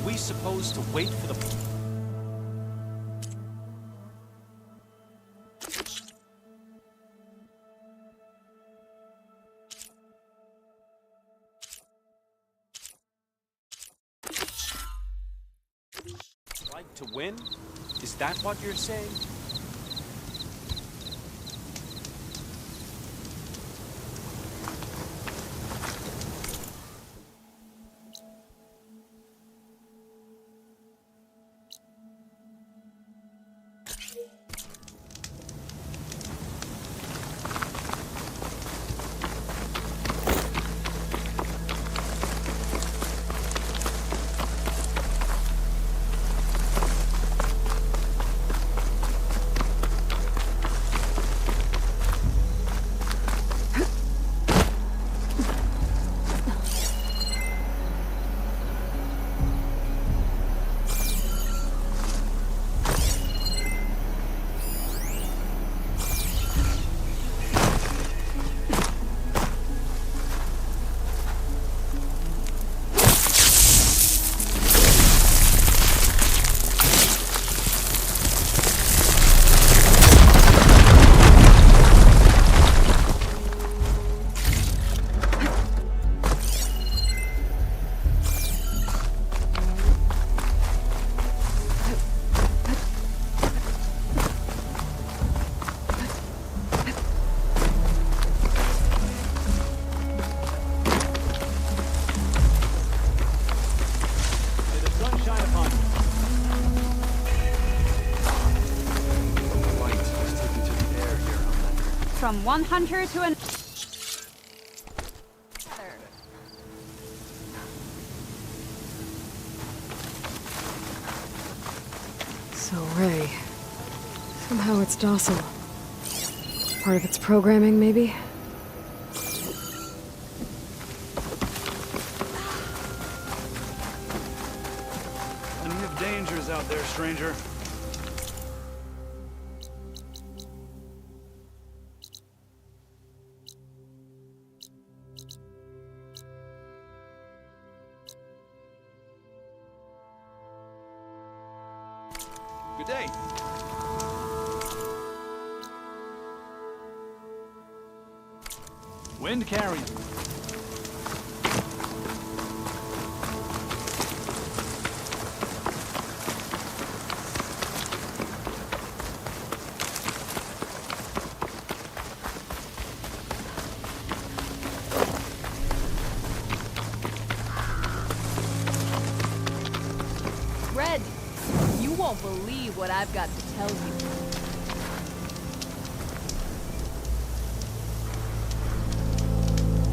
we supposed to wait for the... Like to win? Is that what you're saying? From one hunter to another. So, Ray. Somehow it's docile. Part of its programming, maybe? Plenty of dangers out there, stranger. Good day. Wind carrying. Red, you won't believe what I've got to tell you.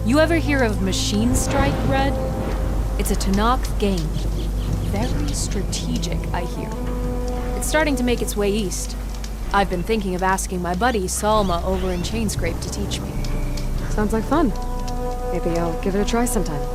You ever hear of Machine Strike, Red? It's a Tanakh game. Very strategic, I hear. It's starting to make its way east. I've been thinking of asking my buddy Salma over in Chainscrape to teach me. Sounds like fun. Maybe I'll give it a try sometime.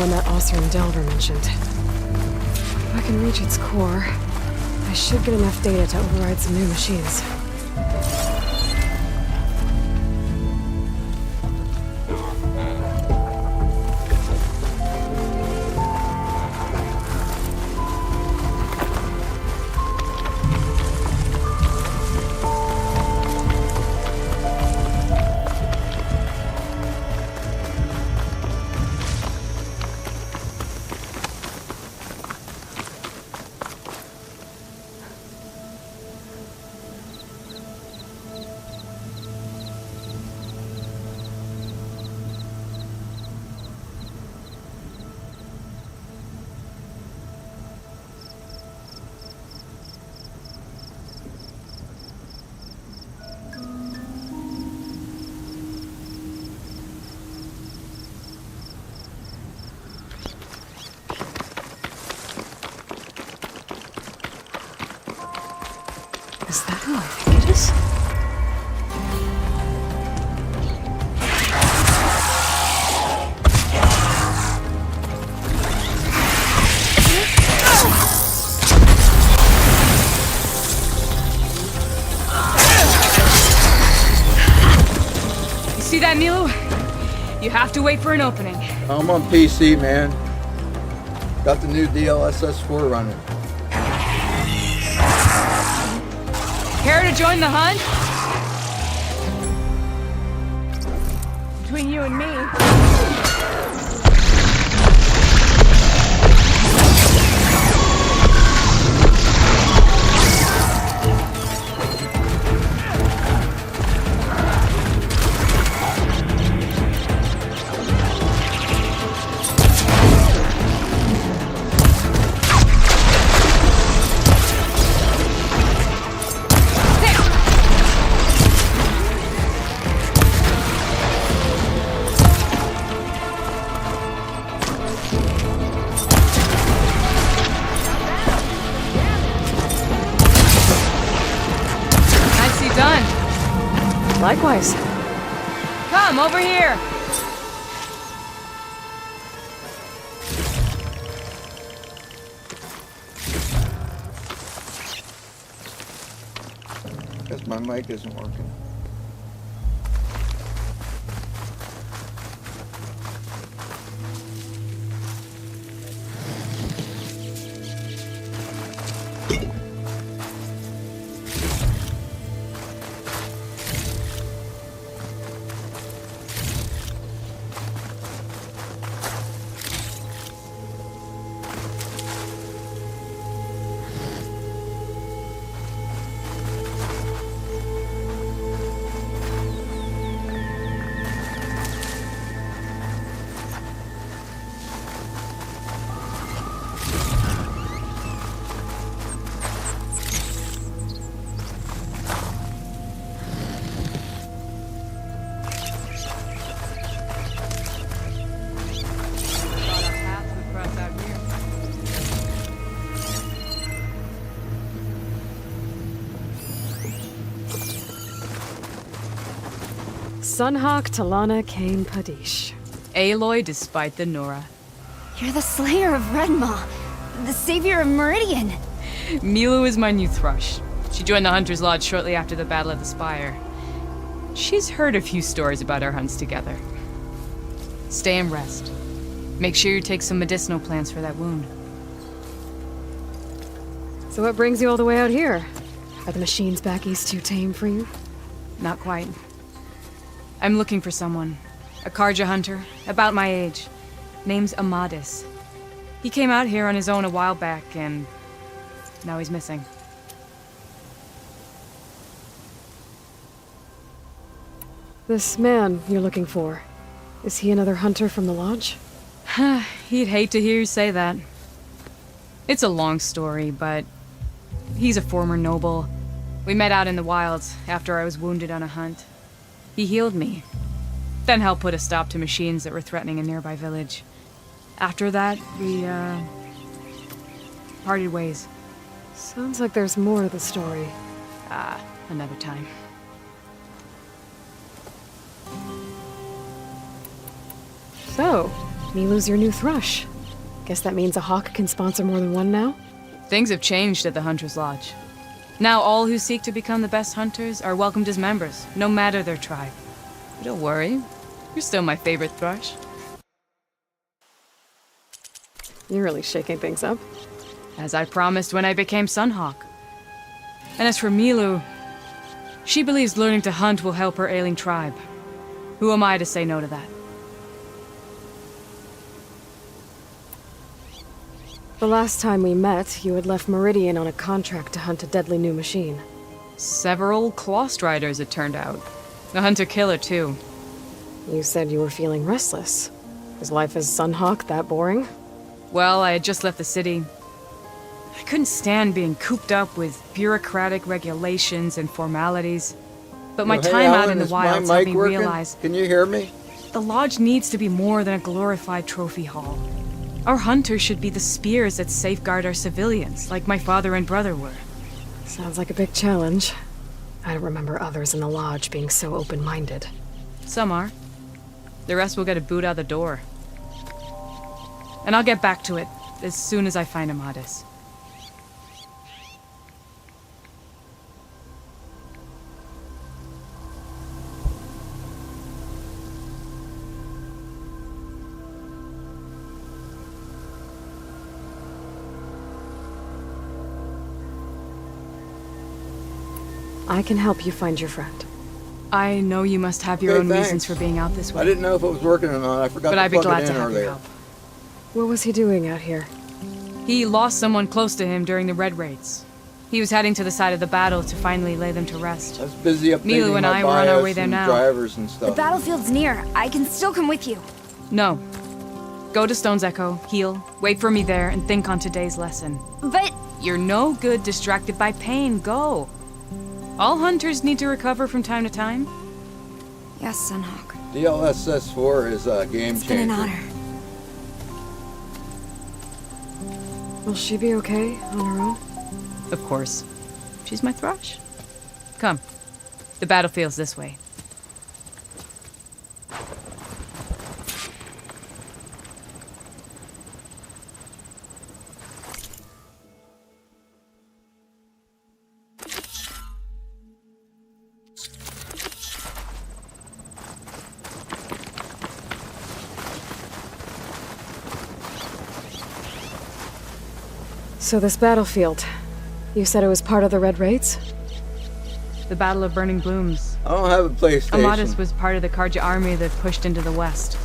one that Osser and Delver mentioned. If I can reach its core, I should get enough data to override some new machines. Is that who I think it is? You see that, Milu? You have to wait for an opening. I'm on PC, man. Got the new DLSS 4 running. Care to join the hunt? Between you and me. Likewise. Come, over here! Guess my mic isn't working. Sunhawk Talana Kane Padish. Aloy despite the Nora. You're the slayer of Redmaw, the savior of Meridian. Milu is my new thrush. She joined the Hunter's Lodge shortly after the Battle of the Spire. She's heard a few stories about our hunts together. Stay and rest. Make sure you take some medicinal plants for that wound. So what brings you all the way out here? Are the machines back east too tame for you? Not quite. I'm looking for someone. A Karja hunter, about my age. Name's Amadis. He came out here on his own a while back, and now he's missing. This man you're looking for, is he another hunter from the lodge? He'd hate to hear you say that. It's a long story, but he's a former noble. We met out in the wilds after I was wounded on a hunt. He healed me, then helped put a stop to machines that were threatening a nearby village. After that, we, parted ways. Sounds like there's more to the story. Another time. So, Milu's your new thrush. Guess that means a hawk can sponsor more than one now? Things have changed at the Hunter's Lodge. Now all who seek to become the best hunters are welcomed as members, no matter their tribe. But don't worry, you're still my favorite thrush. You're really shaking things up. As I promised when I became Sunhawk. And as for Milu, she believes learning to hunt will help her ailing tribe. Who am I to say no to that? The last time we met, you had left Meridian on a contract to hunt a deadly new machine. Several Claw Striders, it turned out. A hunter-killer, too. You said you were feeling restless. Is life as Sunhawk that boring? Well, I had just left the city. I couldn't stand being cooped up with bureaucratic regulations and formalities. But my Hey, time out Alan, in the is my wilds helped mic me working? realize Can you hear me? the lodge needs to be more than a glorified trophy hall. Our hunters should be the spears that safeguard our civilians, like my father and brother were. Sounds like a big challenge. I don't remember others in the lodge being so open-minded. Some are. The rest will get a boot out the door. And I'll get back to it as soon as I find Amadis. I can help you find your friend. I know you must have your Okay, own reasons thanks. for being out this way. I didn't know if it was working or not. I forgot But to I'd be plug glad it to in have your earlier. help. What was he doing out here? He lost someone close to him during the Red Raids. He was heading to the side of the battle to finally lay them to rest. I was busy updating Milu and my I were on our BIOS way there and now. drivers and The stuff. battlefield's near. I can still come with you. No. Go to Stone's Echo, heal, wait for me there, and think on today's lesson. But You're no good distracted by pain. Go. All hunters need to recover from time to time. yes, Sunhawk. DLSS 4 is a game It's been an changer. honor. Will she be okay on her own? Of course. She's my thrush. Come. The battlefield's this way. So this battlefield, you said it was part of the Red Raids? The Battle of Burning Blooms. I don't have a PlayStation. Amadis was part of the Karja army that pushed into the west.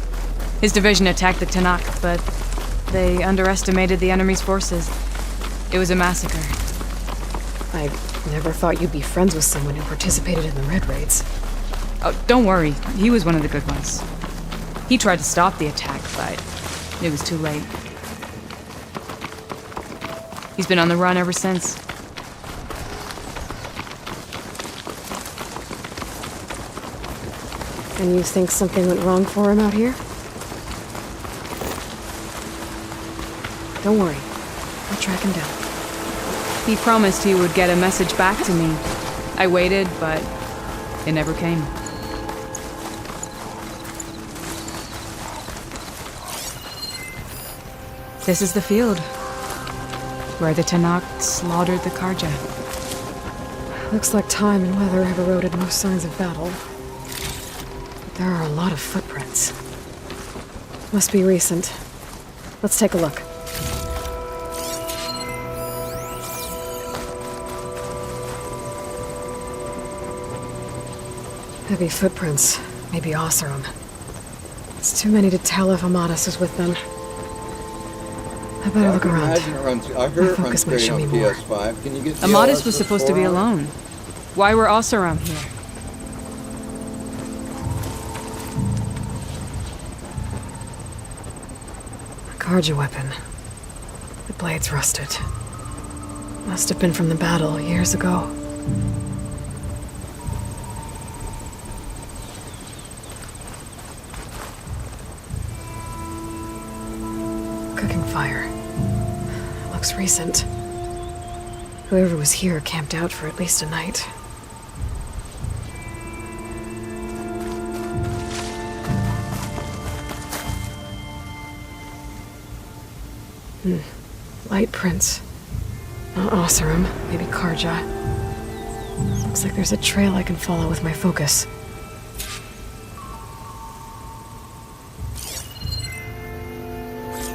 His division attacked the Tanakh, but they underestimated the enemy's forces. It was a massacre. I never thought you'd be friends with someone who participated in the Red Raids. Oh, don't worry. He was one of the good ones. He tried to stop the attack, but it was too late. He's been on the run ever since. And you think something went wrong for him out here? Don't worry. I'll track him down. He promised he would get a message back to me. I waited, but it never came. This is the field where the Tanakh slaughtered the Karja. Looks like time and weather have eroded most signs of battle. But there are a lot of footprints. Must be recent. Let's take a look. Heavy footprints. Maybe Oseram. It's too many to tell if Amadis is with them. I better look can around. imagine it runs, I heard it runs focus might great show on me more. PS5. Can you get Amadis DLSS was supposed to be 4 on it? alone. Why were Oseram here? A Karja weapon. The blade's rusted. Must have been from the battle years ago. Cooking fire. Looks recent. Whoever was here camped out for at least a night. Light prints. Not Oseram, maybe Karja. Looks like there's a trail I can follow with my focus.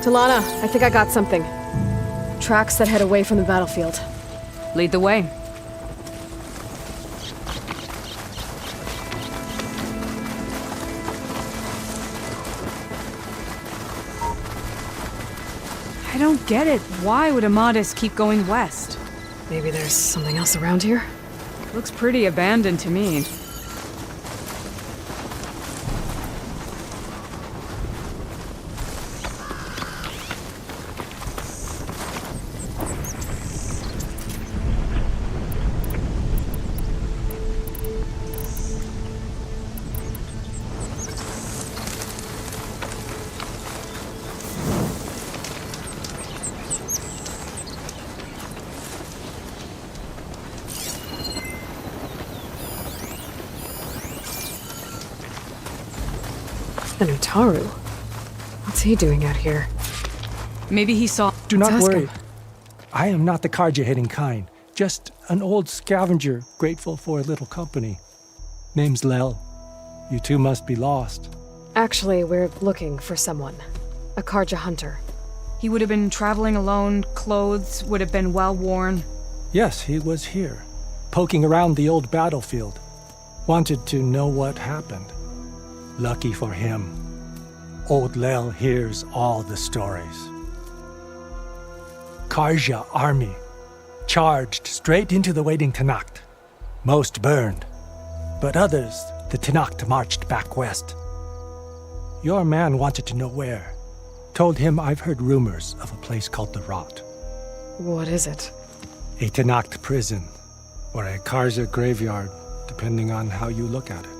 Talana, I think I got something. Tracks that head away from the battlefield. Lead the way. I don't get it. Why would Amadis keep going west? Maybe there's something else around here? Looks pretty abandoned to me. An Utaru? What's he doing out here? Maybe he saw... Do not Let's ask worry. him. I am not the Karja-hating kind. Just an old scavenger grateful for a little company. Name's Lel. You two must be lost. Actually, we're looking for someone. A Karja hunter. He would have been traveling alone, clothes would have been well worn. Yes, he was here, poking around the old battlefield. Wanted to know what happened. Lucky for him, old Lel hears all the stories. Karja army charged straight into the waiting Tenakth. Most burned, but others the Tenakth marched back west. Your man wanted to know where. Told him I've heard rumors of a place called the Rot. What is it? A Tenakth prison, or a Karja graveyard, depending on how you look at it.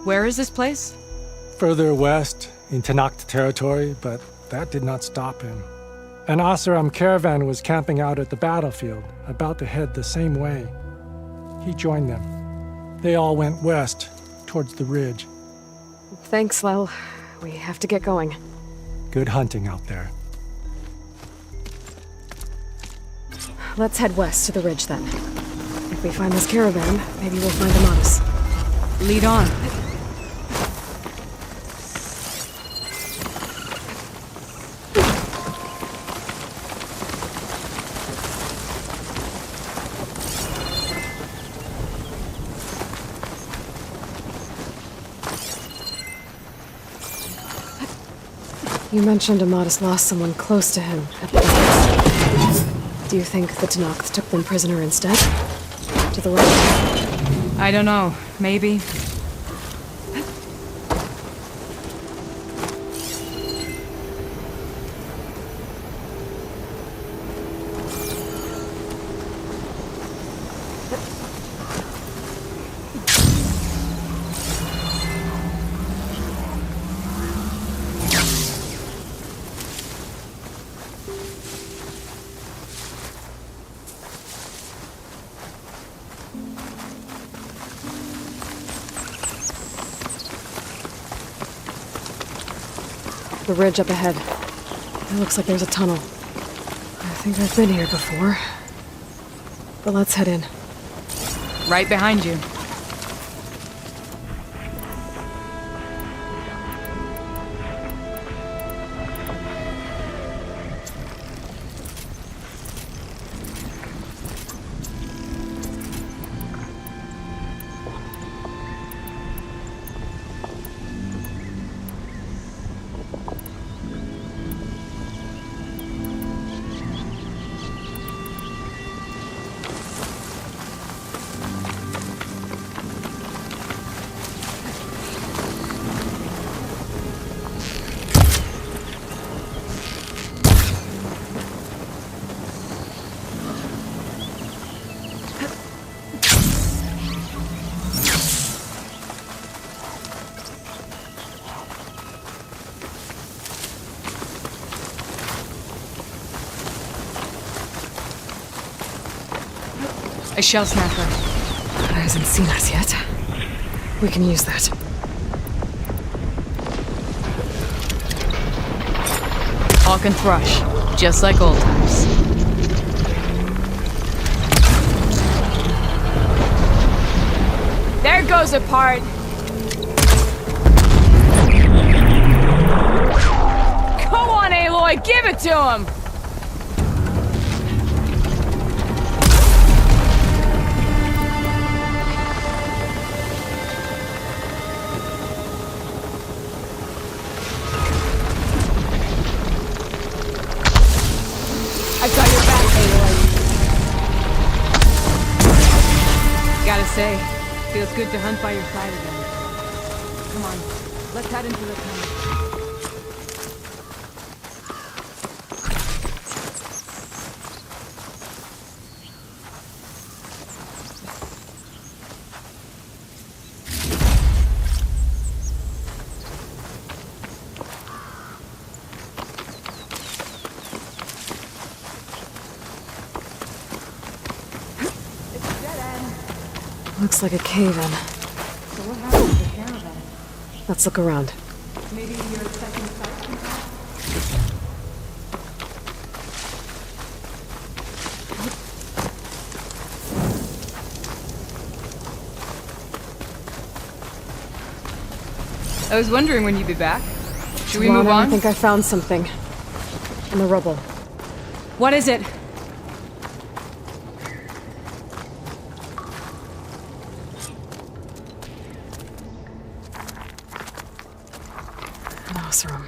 Where is this place? Further west, in Tenakth territory, but that did not stop him. An Oseram caravan was camping out at the battlefield, about to head the same way. He joined them. They all went west, towards the ridge. Thanks, Lel. We have to get going. Good hunting out there. Let's head west to the ridge then. If we find this caravan, maybe we'll find Amadis. Lead on. You mentioned Amadis lost someone close to him at the battle. Do you think the Tenakth took them prisoner instead? To the right? I don't know. Maybe. The ridge up ahead. It looks like there's a tunnel. I think I've been here before. But let's head in. Right behind you. A shell snapper. It hasn't seen us yet. We can use that. Hawk and Thrush. Just like old times. There goes a part. Come on, Aloy, give it to him! I got your back, Aloy. Gotta say, feels good to hunt by your side again. Come on, let's head into the tunnel. Looks like a cave-in. So what happened to the caravan? Let's look around. Maybe your second sight can help? I was wondering when you'd be back. Should we move on? I think I found something. In the rubble. What is it? An Osram.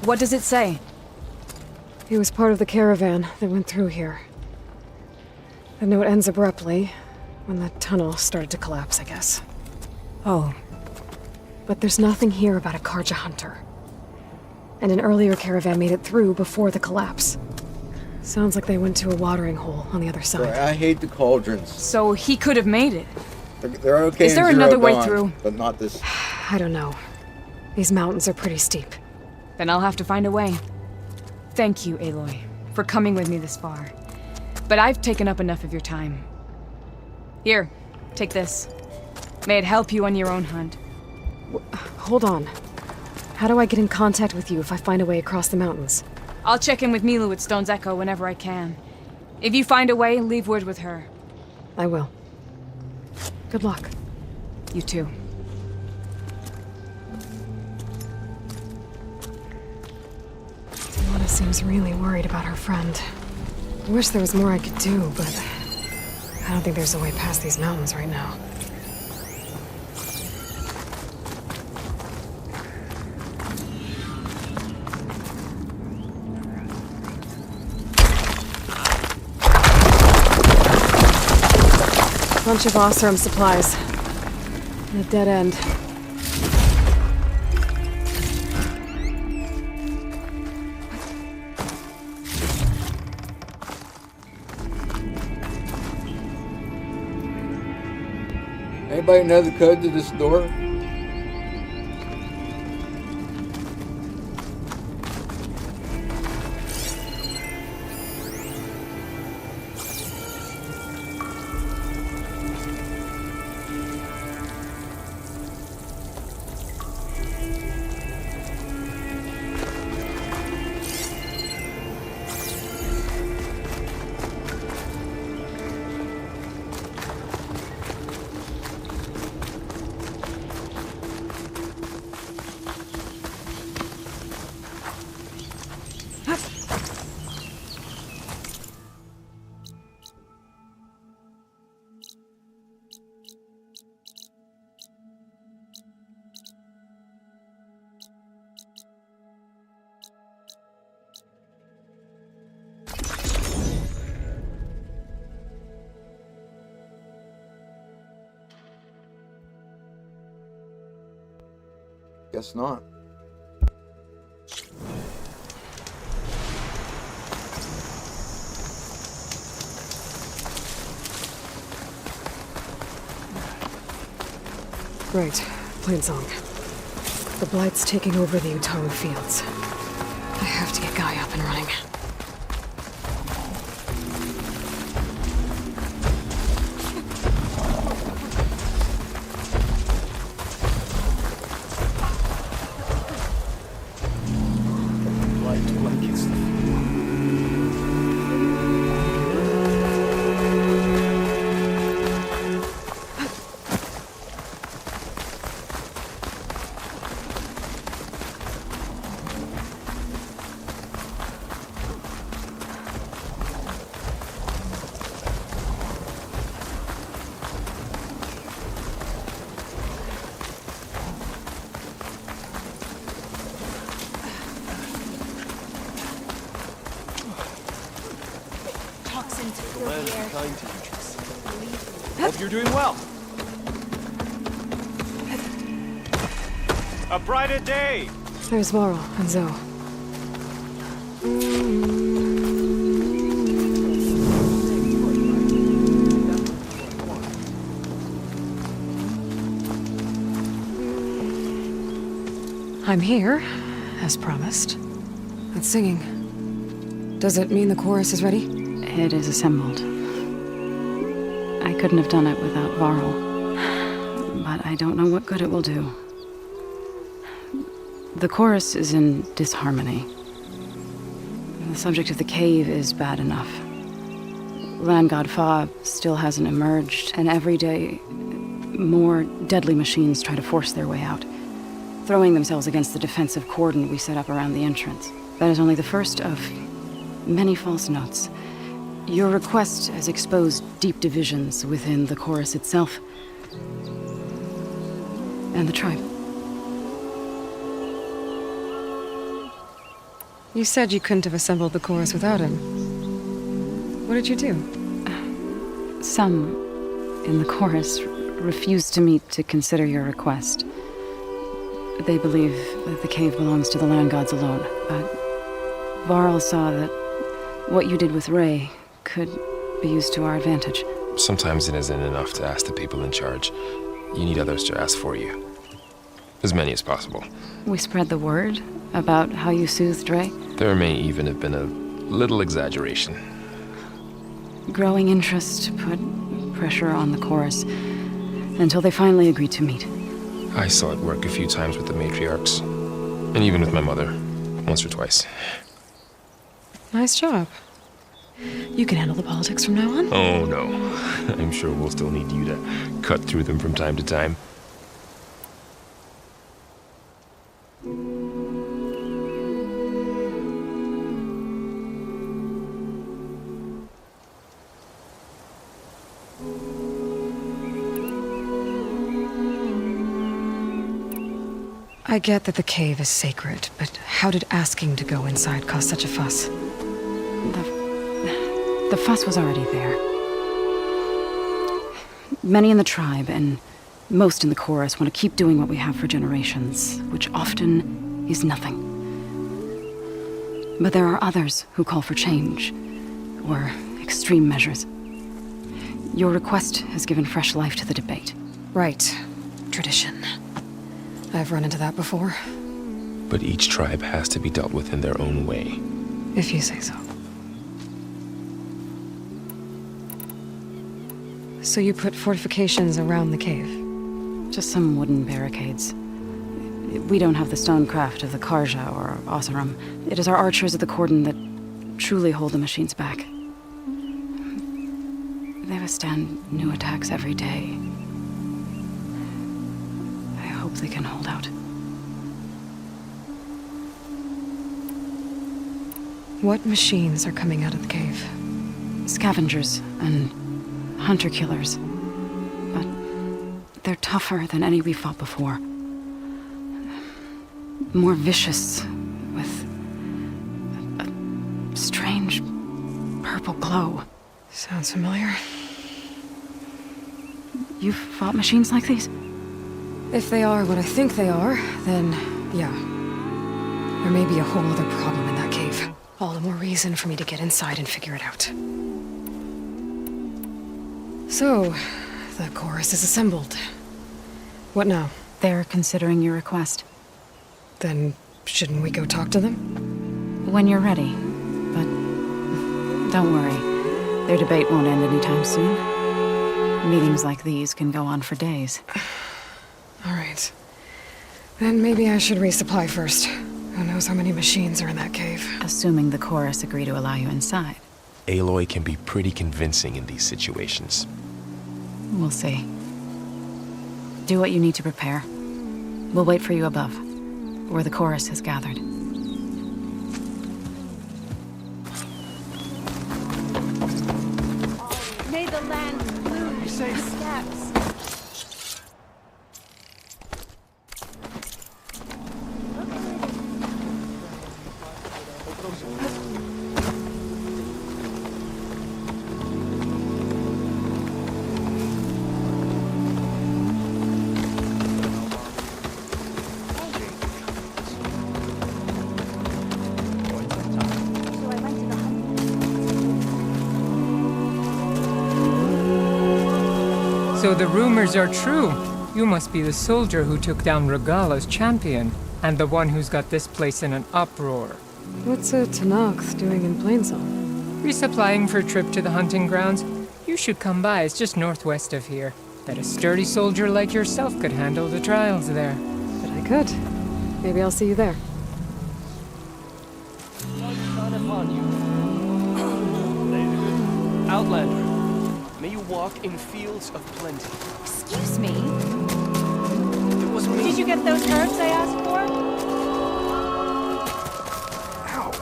What does it say? He was part of the caravan that went through here. The note ends abruptly, when the tunnel started to collapse, I guess. Oh, But there's nothing here about a Karja hunter. And an earlier caravan made it through before the collapse. Sounds like they went to a watering hole on the other side. I hate the cauldrons. so he could have made it. They're okay. Is there in Zero another way Dawn, through? But not this. I don't know. These mountains are pretty steep. Then I'll have to find a way. Thank you, Aloy, for coming with me this far. But I've taken up enough of your time. Here, take this. May it help you on your own hunt. Hold on. How do I get in contact with you if I find a way across the mountains? I'll check in with Milu at Stone's Echo whenever I can. If you find a way, leave word with her. I will. Good luck. You too. Tiana seems really worried about her friend. I wish there was more I could do, but I don't think there's a way past these mountains right now. Bunch of Osram supplies. And a dead end. Anybody know the code to this door? Guess not. Right, Plainsong. The Blight's taking over the Utaru fields. I have to get GAIA up and running. light blankets the floor. Toxins The fill land the is air. kind to you. Hope you're doing well. A brighter day! There's Varl and Zoe. I'm here, as promised. That's singing. Does it mean the chorus is ready? It is assembled. I couldn't have done it without Varl. But I don't know what good it will do. The chorus is in disharmony. The subject of the cave is bad enough. Land God Fa still hasn't emerged, and every day more deadly machines try to force their way out, throwing themselves against the defensive cordon we set up around the entrance. That is only the first of many false notes. Your request has exposed deep divisions within the chorus itself and the tribe. You said you couldn't have assembled the chorus without him. What did you do? Some in the chorus refused to meet to consider your request. They believe that the cave belongs to the land gods alone, but Varl saw that what you did with Ray could be used to our advantage. Sometimes it isn't enough to ask the people in charge. You need others to ask for you. As many as possible. We spread the word about how you soothed Ray. There may even have been a little exaggeration. Growing interest put pressure on the chorus until they finally agreed to meet. I saw it work a few times with the matriarchs, and even with my mother, once or twice. Nice job. You can handle the politics from now on? Oh no, I'm sure we'll still need you to cut through them from time to time. I get that the cave is sacred, but how did asking to go inside cause such a fuss? The fuss was already there. Many in the tribe, and most in the chorus, want to keep doing what we have for generations, which often is nothing. But there are others who call for change, or extreme measures. Your request has given fresh life to the debate. Right. Tradition. I've run into that before. But each tribe has to be dealt with in their own way. If you say so. So you put fortifications around the cave? Just some wooden barricades. We don't have the stonecraft of the Karja or Oseram. It is our archers at the cordon that truly hold the machines back. They withstand new attacks every day. I hope they can hold out. What machines are coming out of the cave? Scavengers and hunter-killers. But they're tougher than any we fought before. More vicious, with a strange purple glow. Sounds familiar. You've fought machines like these? If they are what I think they are, then yeah. There may be a whole other problem in that cave. All the more reason for me to get inside and figure it out. So, the chorus is assembled. What now? They're considering your request. Then shouldn't we go talk to them? When you're ready. But don't worry. Their debate won't end anytime soon. Meetings like these can go on for days. All right. Then maybe I should resupply first. Who knows how many machines are in that cave? Assuming the chorus agree to allow you inside. Aloy can be pretty convincing in these situations. We'll see. Do what you need to prepare. We'll wait for you above, where the chorus has gathered. May the land bloom your steps. So the rumors are true. You must be the soldier who took down Regala's champion, and the one who's got this place in an uproar. What's a Tenakth doing in Plainsong? Resupplying for a trip to the hunting grounds? You should come by, it's just northwest of here. Bet a sturdy soldier like yourself could handle the trials there. But I could. Maybe I'll see you there. Outlander, may you walk in fields of plenty. Excuse me? It was me. Did you get those herbs I asked for? Ow.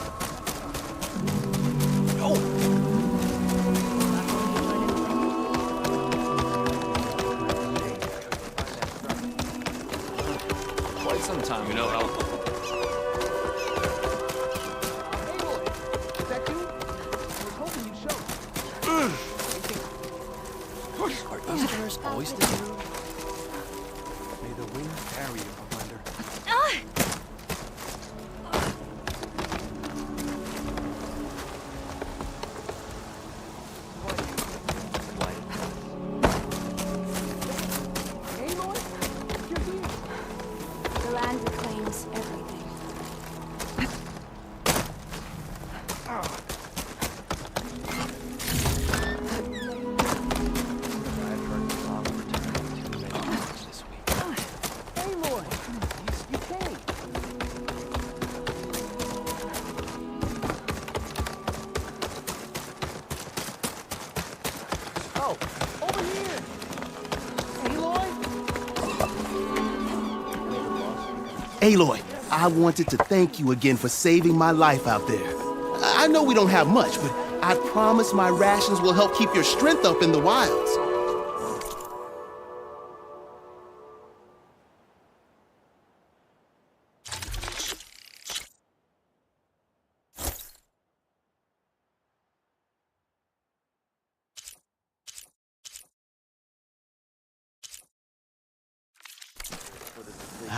Oh. Quite some time, you know how. Are Easterners always the hero? May the wind carry you, Outlander. The land reclaims everything. Aloy, I wanted to thank you again for saving my life out there. I know we don't have much, but I promise my rations will help keep your strength up in the wilds.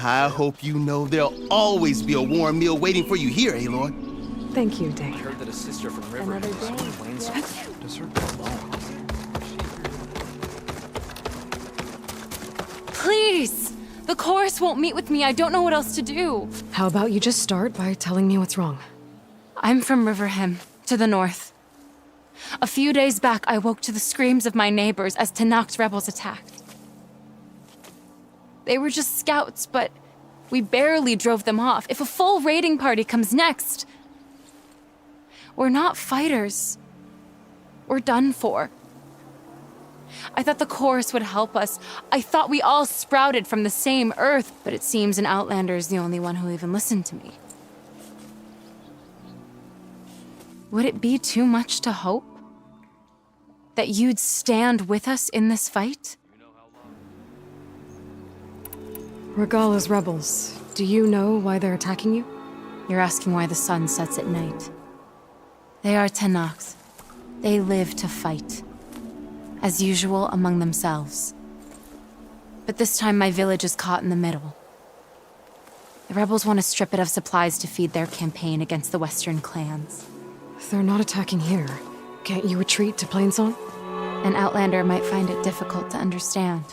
I hope you know there'll always be a warm meal waiting for you here, Aloy. Thank you, I Dane. heard that a sister from River does her belong. Please! The chorus won't meet with me. I don't know what else to do. How about you just start by telling me what's wrong? I'm from Riverhem, to the north. A few days back, I woke to the screams of my neighbors as Tenakth rebels attacked. They were just scouts, but we barely drove them off. If a full raiding party comes next, we're not fighters. We're done for. I thought the chorus would help us. I thought we all sprouted from the same earth, but it seems an Outlander is the only one who even listened to me. Would it be too much to hope that you'd stand with us in this fight? Regala's rebels. Do you know why they're attacking you? You're asking why the sun sets at night. They are Tenakth. They live to fight. As usual, among themselves. But this time my village is caught in the middle. The rebels want to strip it of supplies to feed their campaign against the western clans. If they're not attacking here, can't you retreat to Plainsong? An Outlander might find it difficult to understand.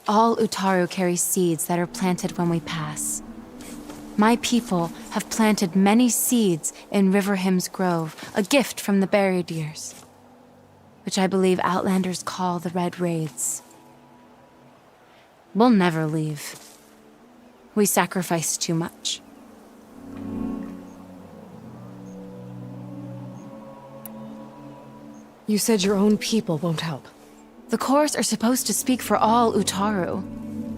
All Utaru carry seeds that are planted when we pass. My people have planted many seeds in Riverhym's Grove, a gift from the buried years, which I believe Outlanders call the Red Raids. We'll never leave. We sacrificed too much. You said your own people won't help. The chorus are supposed to speak for all Utaru.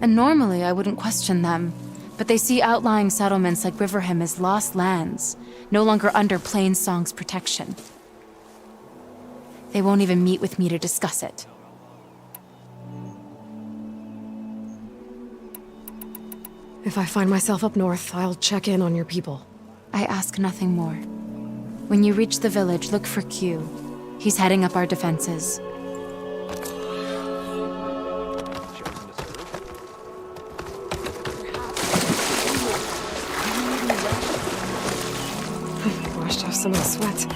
And normally I wouldn't question them. But they see outlying settlements like Riverham as lost lands, no longer under Plainsong's protection. They won't even meet with me to discuss it. If I find myself up north, I'll check in on your people. I ask nothing more. When you reach the village, look for Q. He's heading up our defenses. Washed off some of the sweat.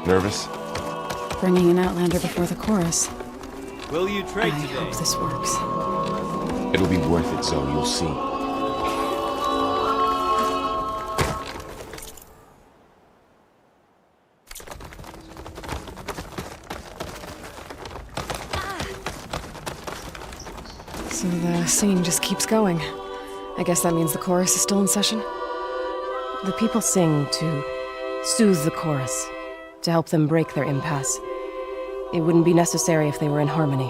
Nervous? Bringing an outlander before the chorus. Will you trade today? I hope this works. It'll be worth it, Zoe. You'll see. So the singing just keeps going. I guess that means the chorus is still in session? The people sing to soothe the chorus, to help them break their impasse. It wouldn't be necessary if they were in harmony.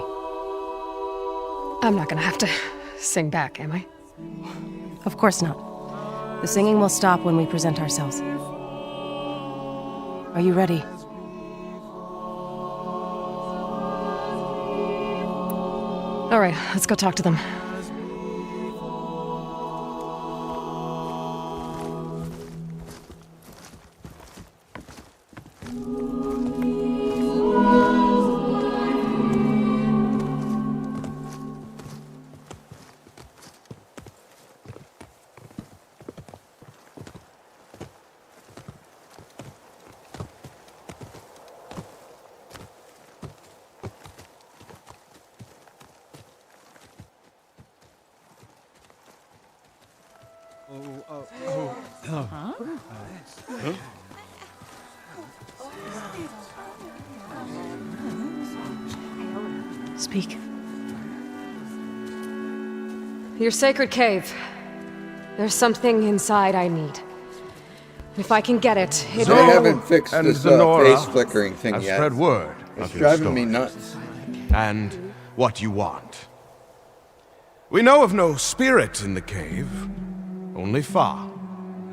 I'm not gonna have to sing back, am I? Of course not. The singing will stop when we present ourselves. Are you ready? All right, let's go talk to them. Speak. Your sacred cave. There's something inside I need. If I can get it, They haven't fixed this face flickering thing yet. Spread word it's driving me nuts. And what you want. We know of no spirit in the cave, only Fa,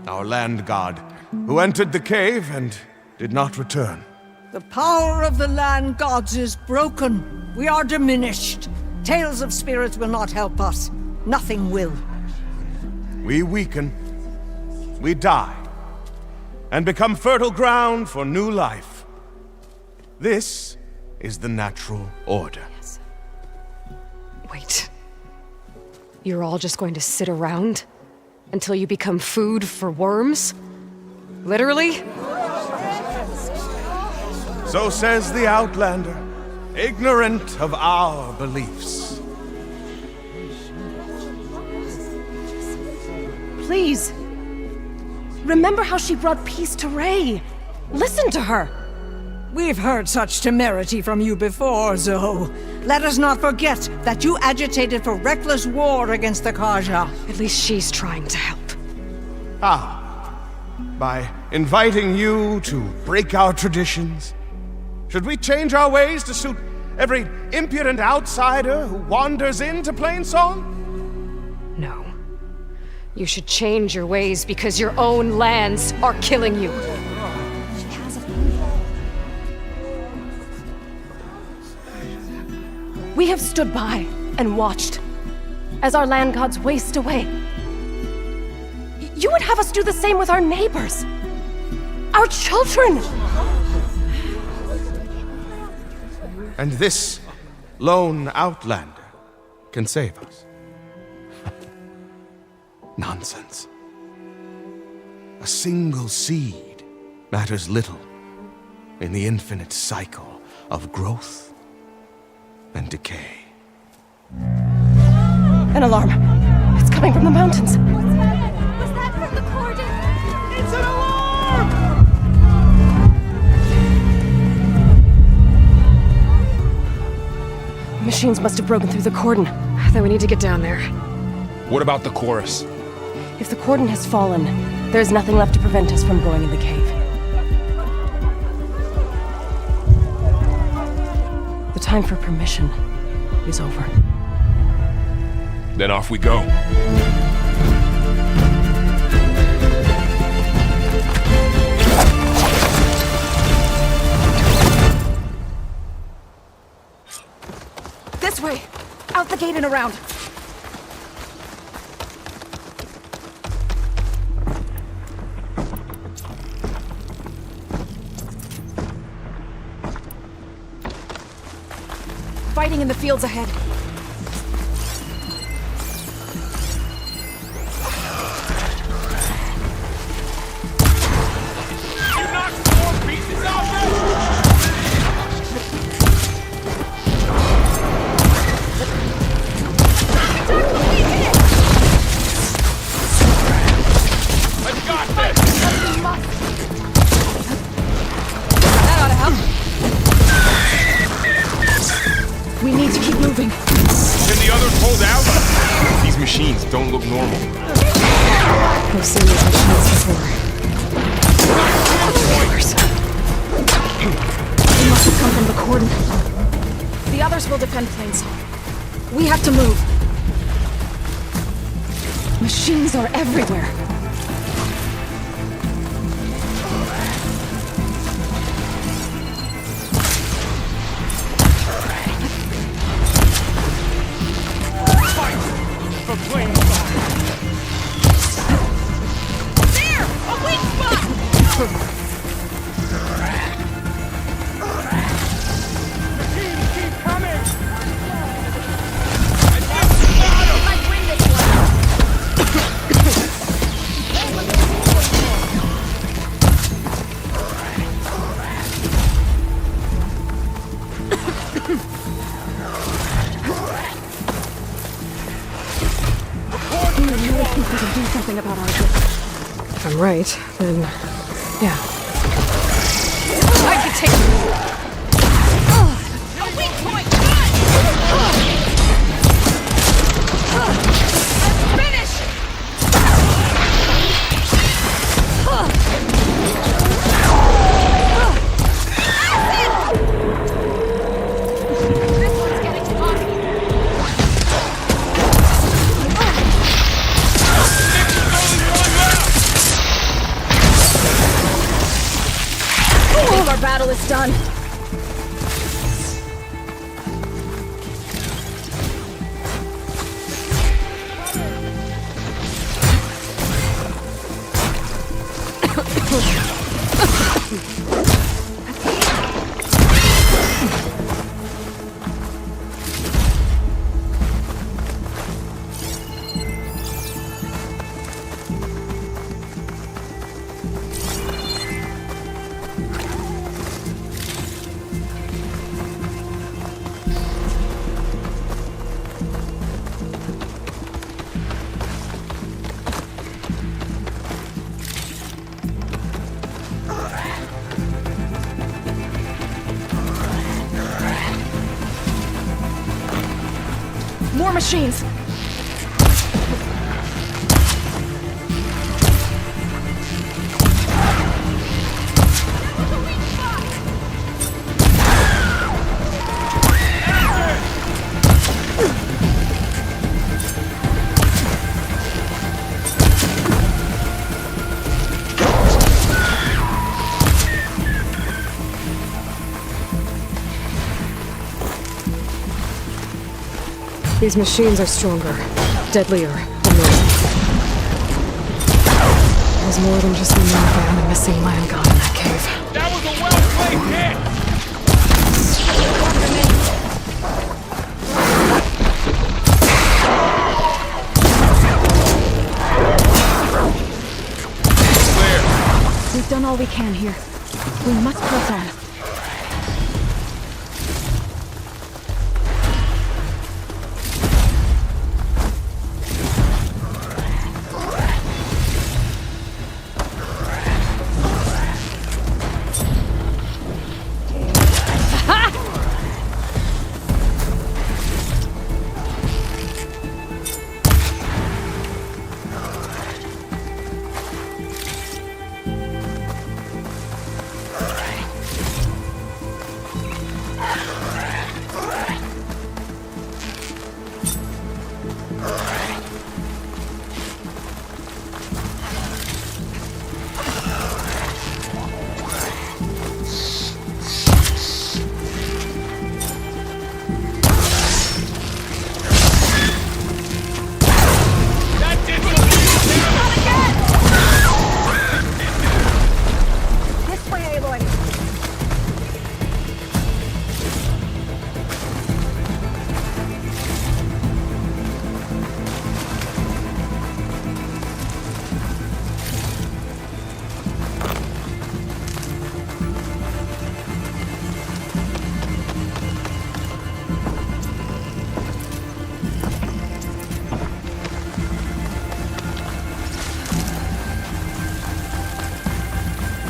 our land god, who entered the cave and did not return. The power of the land gods is broken. We are diminished. Tales of spirits will not help us. Nothing will. We weaken, we die, and become fertile ground for new life. This is the natural order. Wait. You're all just going to sit around until you become food for worms? Literally? So says the Outlander, ignorant of our beliefs. Please. Remember how she brought peace to Ray. Listen to her. We've heard such temerity from you before, Zoe. Let us not forget that you agitated for reckless war against the Kaja. At least she's trying to help. By inviting you to break our traditions? Should we change our ways to suit every impudent outsider who wanders into Plainsong? No. You should change your ways because your own lands are killing you. We have stood by and watched as our land gods waste away. You would have us do the same with our neighbors, our children. And this lone outlander can save us. Nonsense. A single seed matters little in the infinite cycle of growth and decay. An alarm. It's coming from the mountains. Was that from the cordon? machines must have broken through the cordon. Then we need to get down there. What about the chorus? If the cordon has fallen, there's nothing left to prevent us from going in the cave. The time for permission is over. Then off we go. This way! Out the gate and around! Fighting in the fields ahead. We need to keep moving. Can the others hold out? These machines don't look normal. We've seen these machines before. They must have come from the cordon. The others will defend planes. We have to move. Machines are everywhere. If I'm right, then yeah. I can take it. A weak point! Finish! This one's getting hot. Our battle is done. More machines! These machines are stronger, deadlier than most. There's more than just the Nova and the missing land god in that cave. That was a well-played hit! Clear. We've done all we can here. We must press on.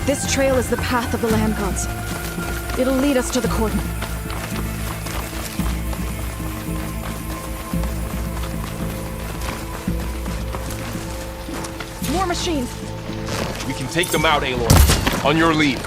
This trail is the path of the land gods. It'll lead us to the cordon. More machines. We can take them out, Aloy. On your lead.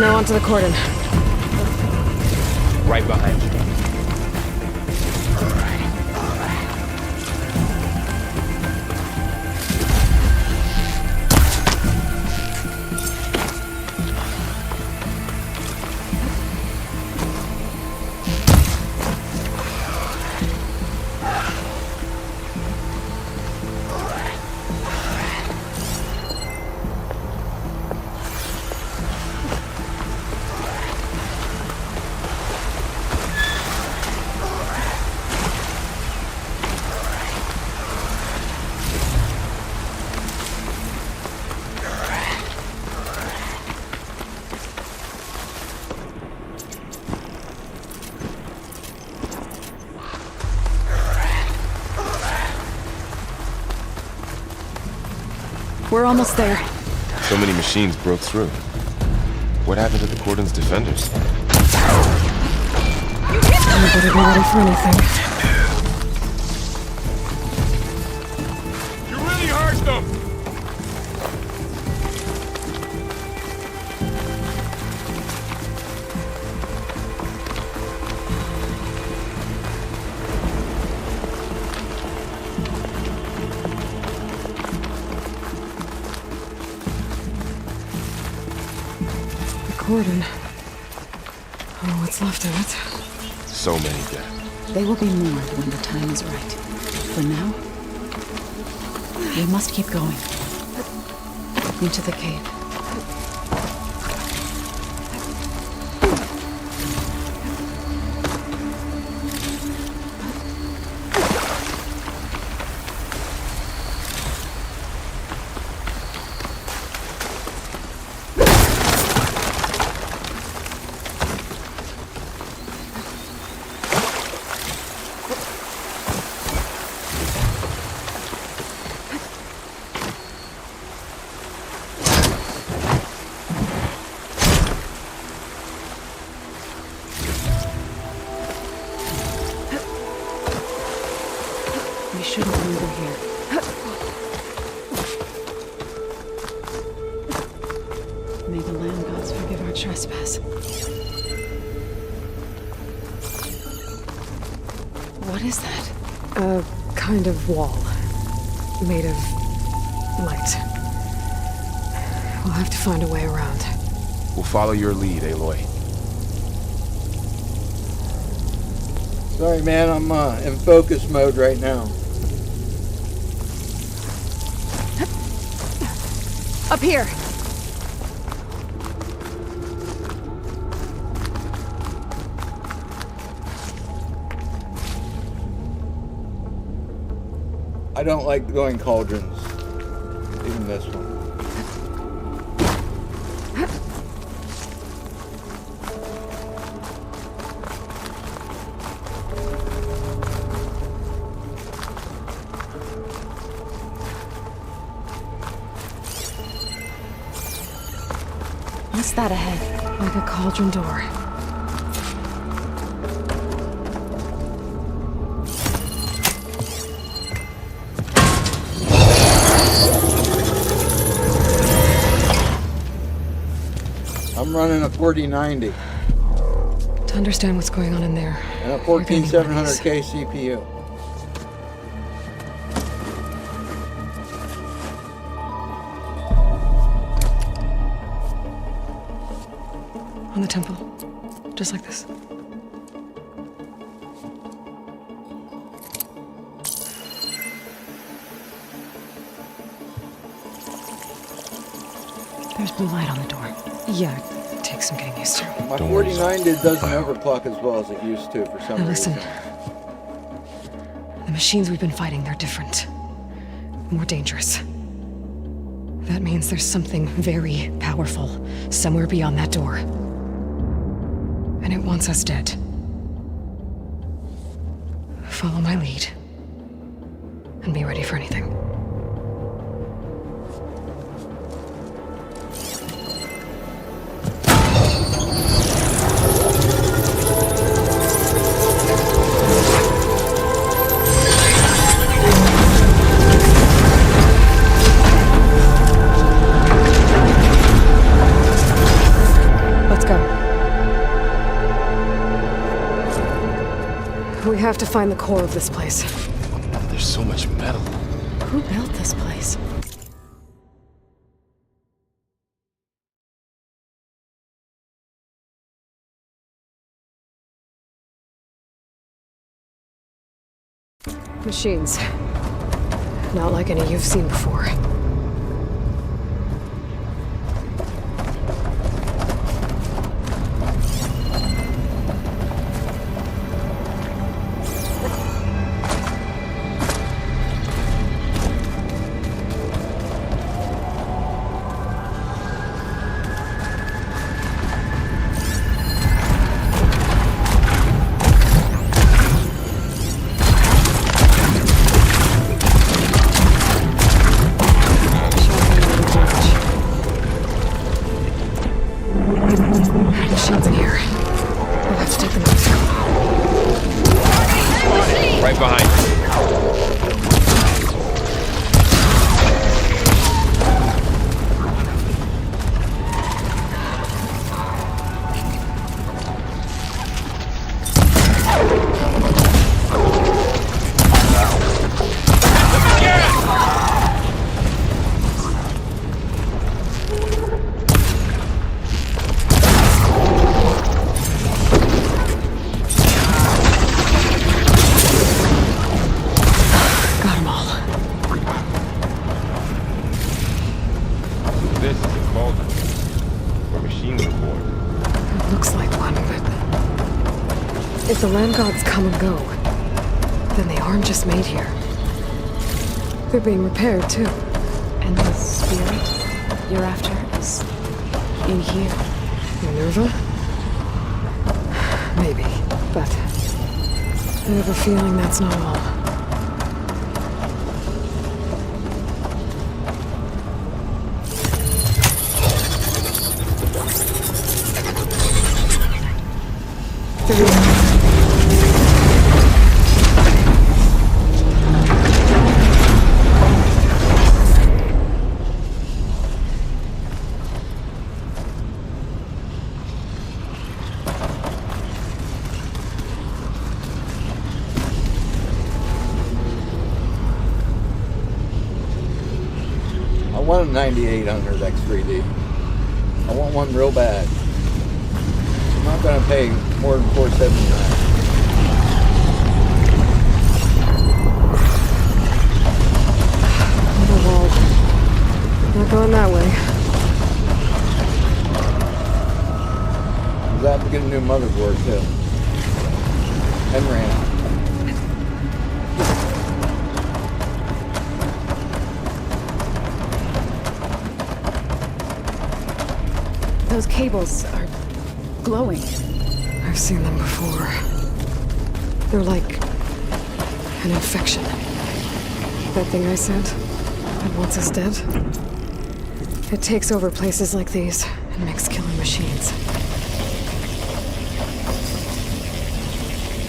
Now onto the cordon. Right behind you. We're almost there. So many machines broke through. What happened to the cordon's defenders? I better be ready for anything. You really hurt them! Cordon. Oh, what's left of it? So many dead. They will be mourned when the time is right. For now, we must keep going. Into the cave. Shouldn't linger here. May the land gods forgive our trespass. What is that? A kind of wall. Made of light. We'll have to find a way around. We'll follow your lead, Aloy. Sorry, man, I'm in focus mode right now. Up here. I don't like going cauldrons. Even this one. What's that ahead? Like a cauldron door. I'm running a 4090. To understand what's going on in there. And a 14700K CPU. On the temple. Just like this. There's blue light on the door. Yeah, it takes some getting used to. My 4090 doesn't overclock as well as it used to for some Now listen. reason. The machines we've been fighting, they're different. More dangerous. That means there's something very powerful somewhere beyond that door. And it wants us dead. Follow my lead. And be ready for anything. Let's go. We have to find the core of this place. There's so much metal. Who built this place? Machines. Not like any you've seen before. Machines in here. We'll have to take them out. Right behind you. Got them all. This is a cauldron where machines are born. It looks like one, but if the land gods come and go, then they aren't just made here. They're being repaired, too. And the spirit you're after is in here. Minerva? Maybe, but I have a feeling that's not all. I want a 9800 X3D. I want one real bad. I'm not going to pay more than $479. Another wall. Not going that way. I have to get a new motherboard too. And RAM. Those cables are glowing. I've seen them before. They're like an infection. That thing I sent, that once is dead, it takes over places like these and makes killing machines.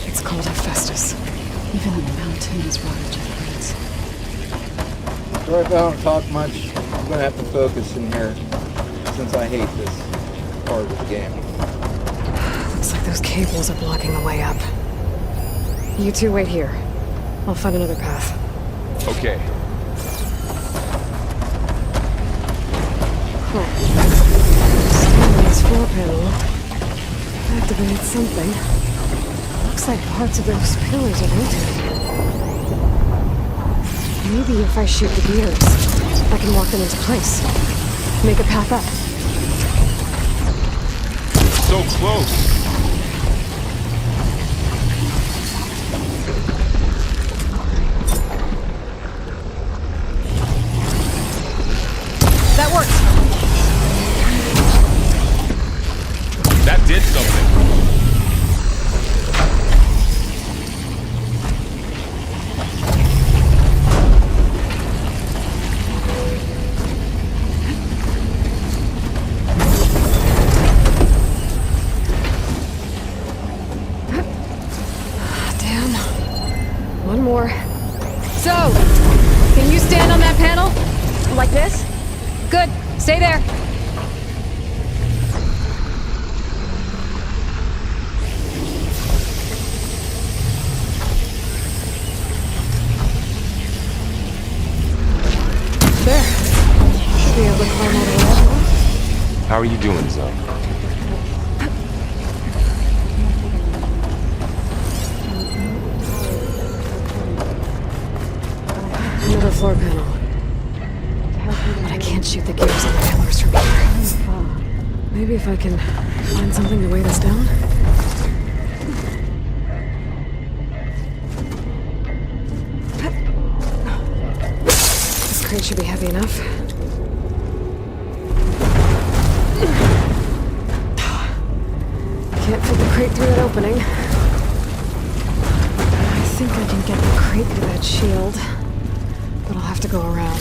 It's called Hephaestus. Even the mountains rot generates. Sorry if I don't talk much. I'm gonna have to focus in here, since I hate this part of the game. Looks like those cables are blocking the way up. You two wait here. I'll find another path. Okay. This floor panel activated something. Looks like parts of those pillars are rotating. Maybe if I shoot the gears, I can lock them into place. Make a path up. So close. That worked. That did something. Damn. One more. So, can you stand on that panel? Like this? Good. Stay there. There. Should be able to climb all the way up. How are you doing, Zoe? Another floor panel. But I can't shoot the gears on the pillars from here. Maybe if I can find something to weigh this down? This crate should be heavy enough. Can't fit the crate through that opening. I think I can get the crate through that shield, but I'll have to go around.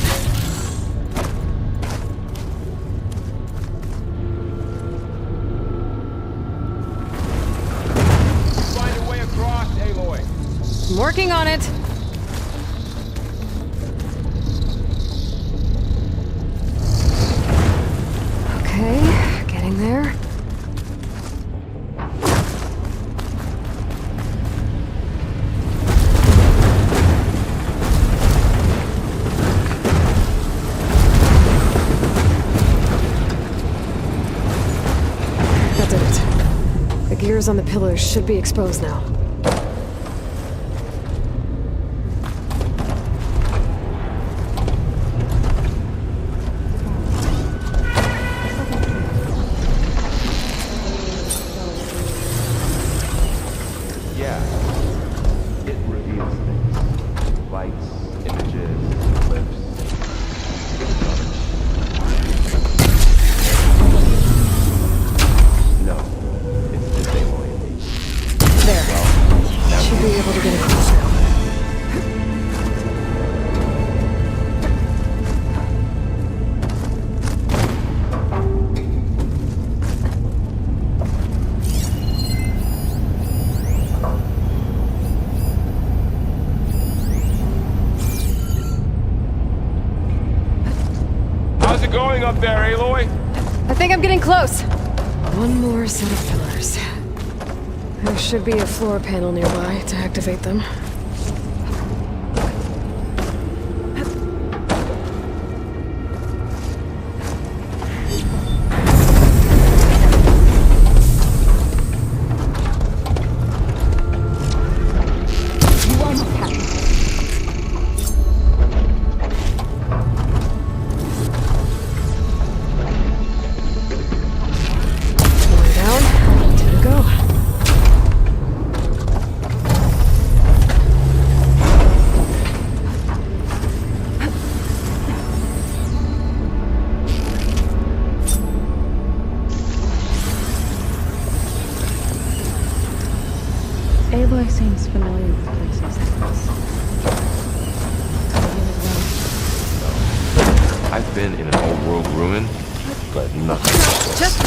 Find a way across, Aloy. I'm working on it. Okay, getting there. That did it. The gears on the pillars should be exposed now. Yeah. It reveals things. Lights, images, clips. No. It's disabling. There. Should be able to get across now. How's it going up there, Aloy? I think I'm getting close. One more set of pillars. There should be a floor panel nearby to activate them. You almost have it. One down, two to go. I've been in an old world ruin, but nothing like this. Just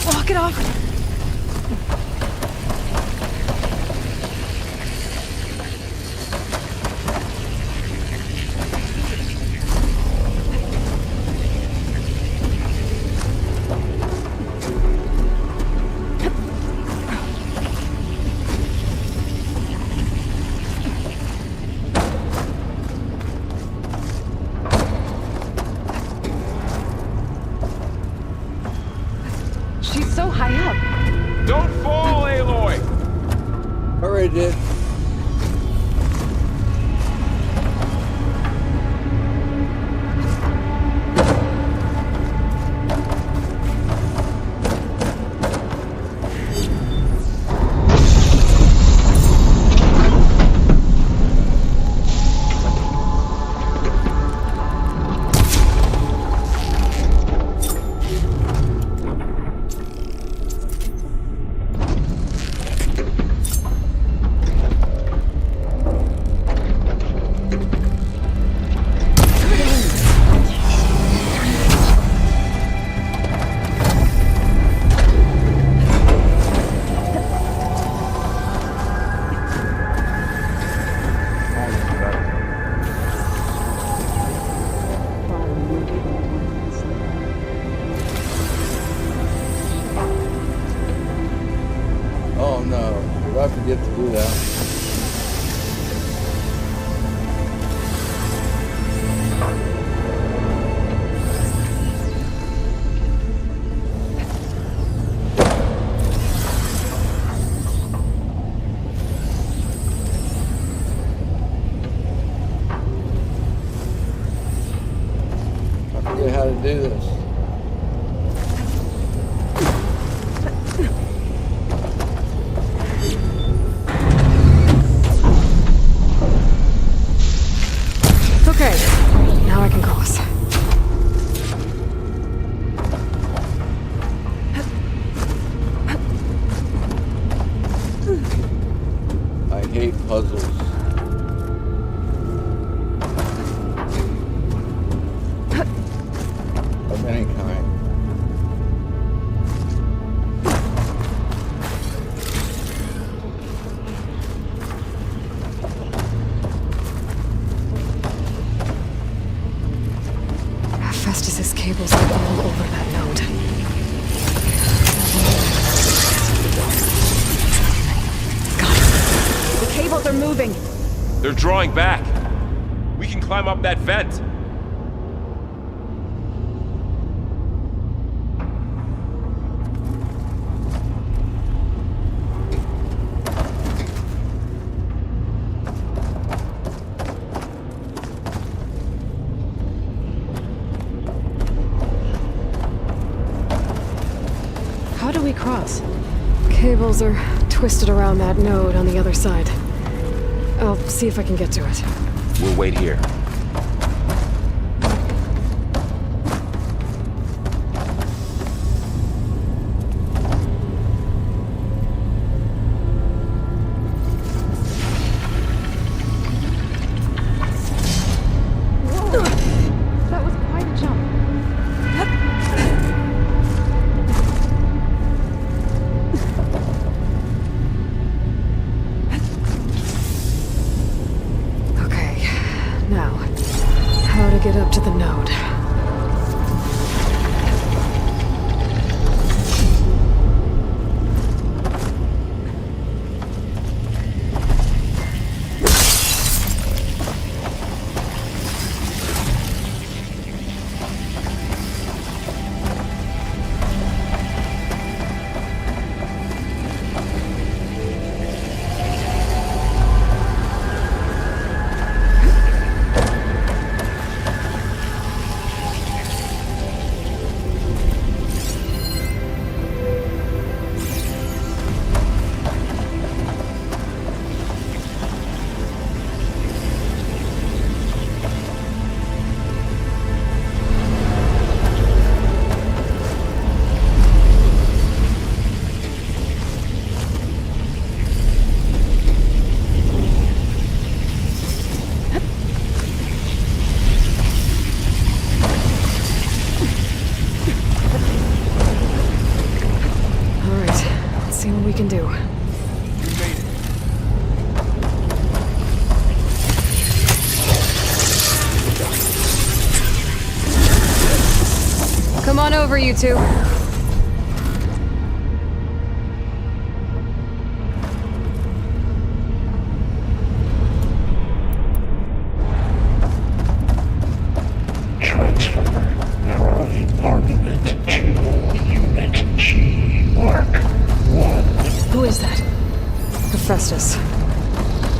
walk it off. She's so high up. Don't fall, Aloy! Hurry, dude. Oh no, did I forget to do that? I forget how to do this. Okay, now I can cross. I hate puzzles. Of any kind. Festus's cables are all over that node. The cables are moving. They're drawing back. We can climb up that vent. How do we cross? Cables are twisted around that node on the other side. I'll see if I can get to it. We'll wait here. That was quite a jump. Okay, now, how to get up to the node. on over, you two. Transfer Prime Armament to Unit G Mark 1. Who is that? Hephaestus.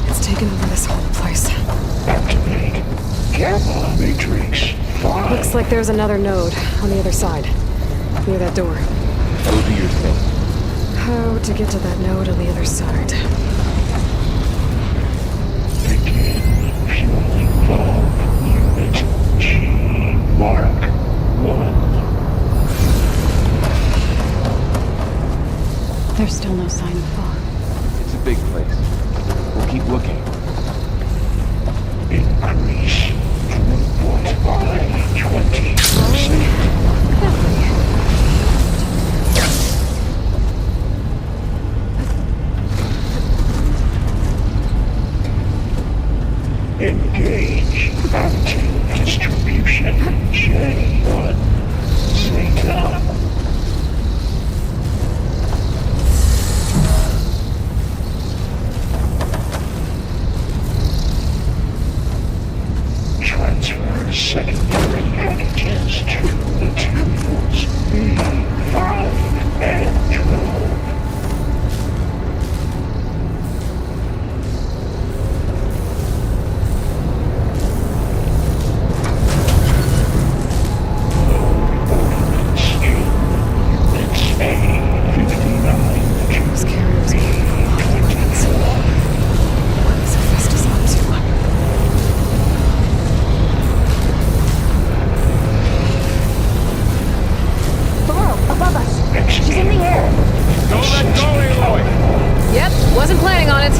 It's taken over this whole place. Activate Gamma Matrix 5. Looks like there's another node on the other side, near that door. That'll do your thing. How to get to that node on the other side? Begin fueling valve Unit G Mark 1. There's still no sign of fog. It's a big place. We'll keep looking. Increase throughput by 20%. Engage anti-distribution J1 Zeta. Transfer secondary antigens to materials B5 and 12. Wasn't planning on it.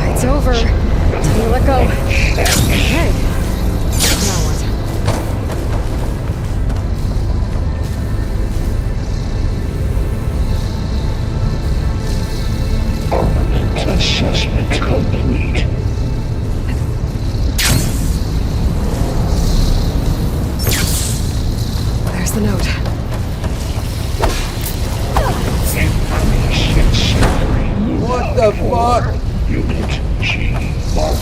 It's over. Till you let go. Okay. Now what? Armament assessment complete. The note. What the fuck? Unit G Mark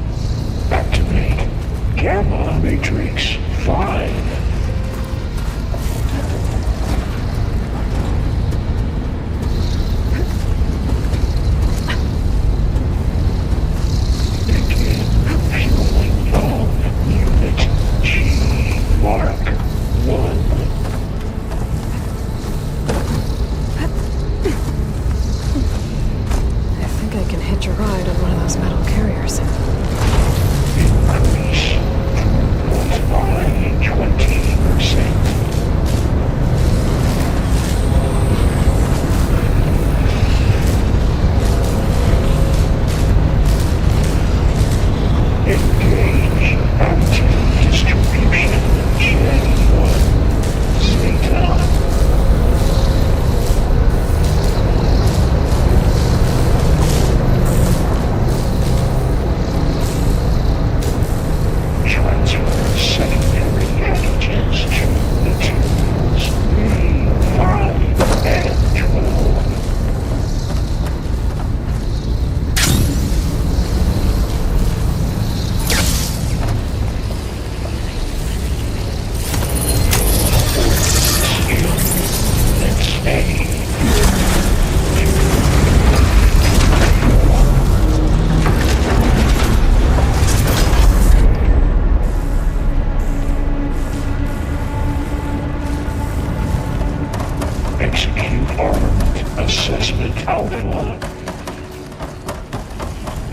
1. Activate Gamma Matrix 5.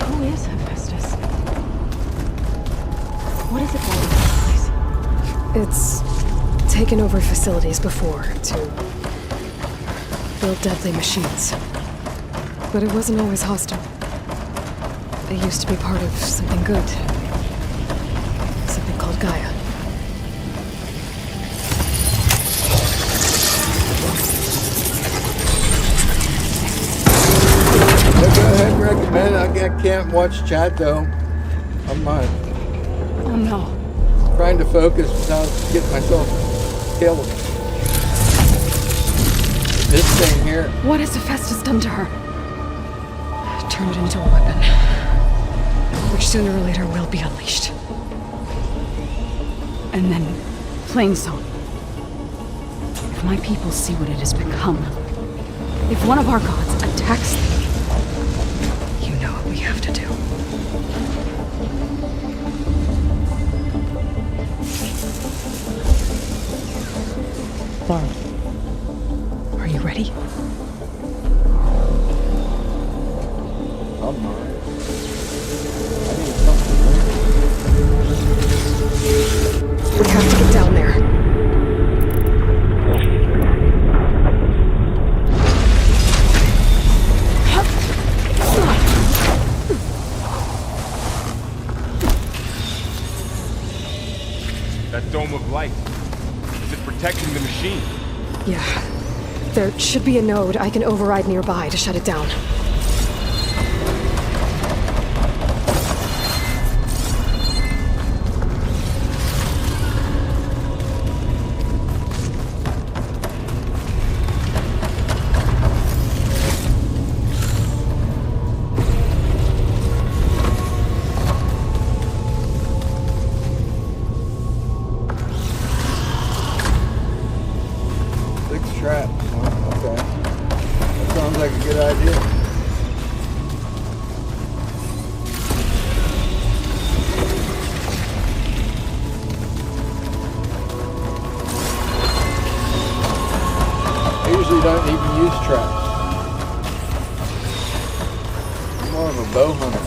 Who is Hephaestus? What is it like in this place? It's taken over facilities before to build deadly machines. But it wasn't always hostile. It used to be part of something good. called Gaia. Go ahead and recommend. I can't watch chat though. I'm not. Oh no. Trying to focus without getting myself killed. This thing here. What has Hephaestus done to her? Turn it into a weapon, which sooner or later will be unleashed. And then, Plainsong. If my people see what it has become, if one of our gods attacks them, you know what we have to do. Barb, are you ready? I'm not. We have to get down there. That dome of light. Is it protecting the machine? Yeah. There should be a node I can override nearby to shut it down. Don't even use traps. I'm more of a bow hunter.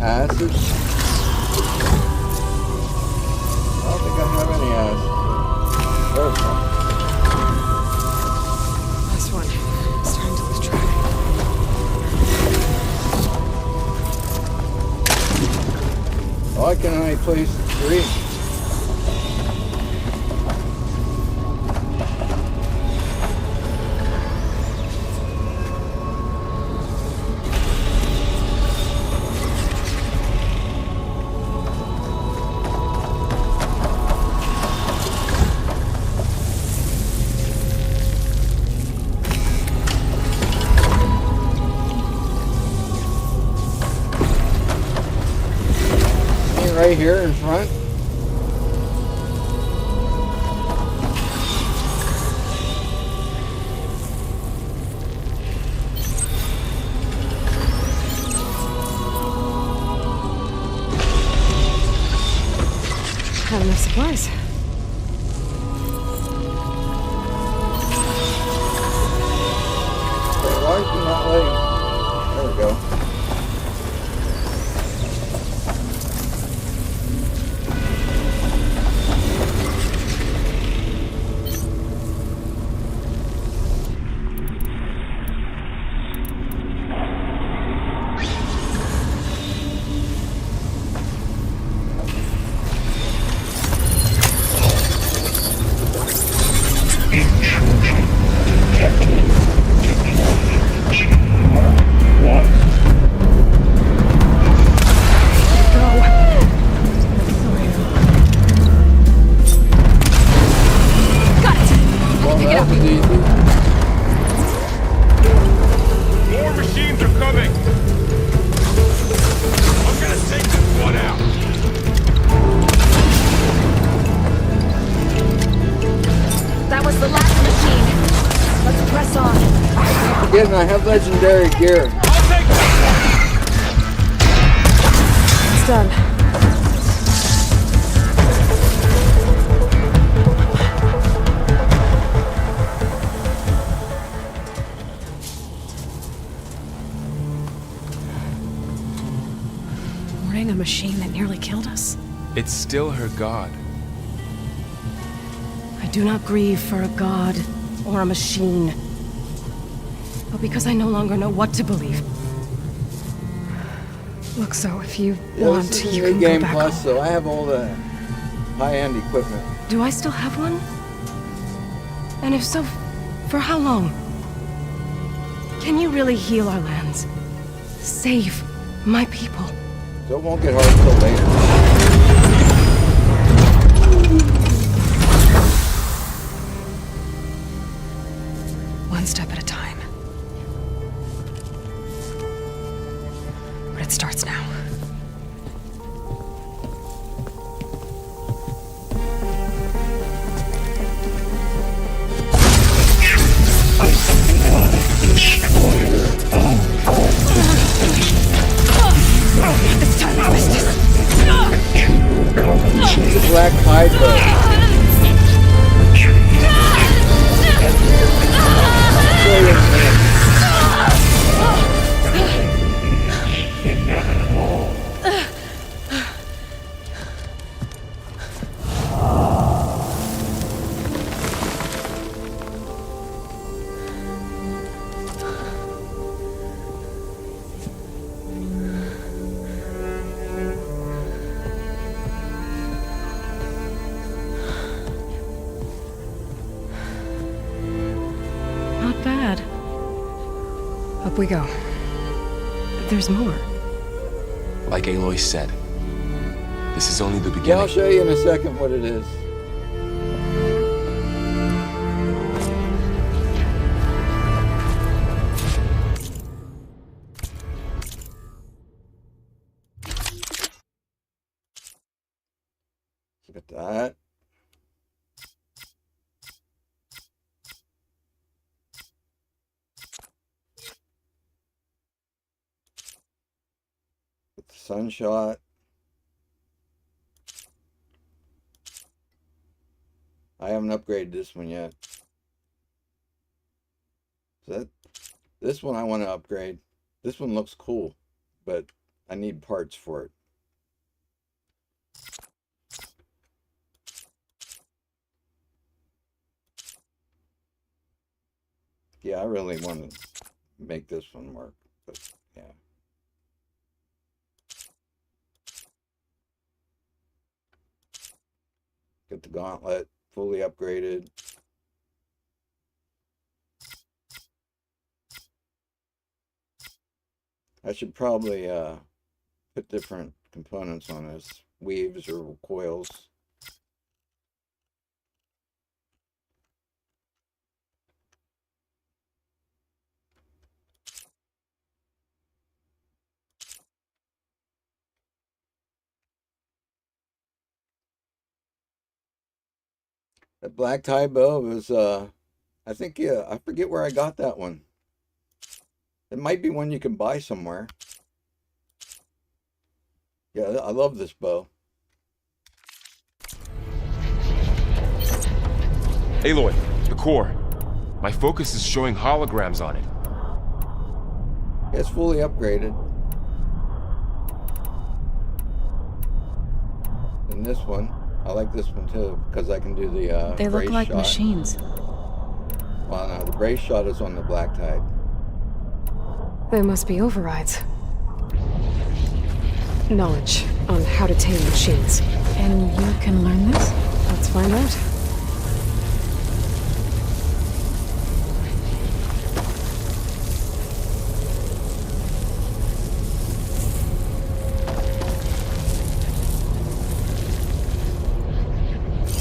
Acid? I don't think I have any acid. There's one. Last one. Starting to lose track. Why can I only place 3? Right here in front. Have enough supplies. Why is he not letting? There we go. Again, I have legendary gear. It's done. Warning a machine that nearly killed us? It's still her god. I do not grieve for a god or a machine, but because I no longer know what to believe. Look, so if you Yeah, want, this is you New can Game go back Plus, home. so I have all the high-end equipment. Do I still have one? And if so, for how long? Can you really heal our lands? Save my people? So it won't get hard until later. One step at a time. But it starts now. It's time to miss this. The black hydra. Not bad. Up we go. There's more. Like Aloy said, this is only the beginning. Yeah, I'll show you in a second what it is. Look at that. With the sunshot. I haven't upgraded this one yet. This one I want to upgrade. This one looks cool, but I need parts for it. Yeah, I really want to make this one work, but yeah. Get the gauntlet fully upgraded. I should probably put different components on this, weaves or coils. That black tie bow was, I think, yeah, I forget where I got that one. It might be one you can buy somewhere. Yeah, I love this bow. Aloy, the core. My focus is showing holograms on it. Yeah, it's fully upgraded. And this one, I like this one too, because I can do the They look brace like shot. machines. Well, no, the brace shot is on the black tide. There must be overrides. Knowledge on how to tame machines. And you can learn this? Let's find out.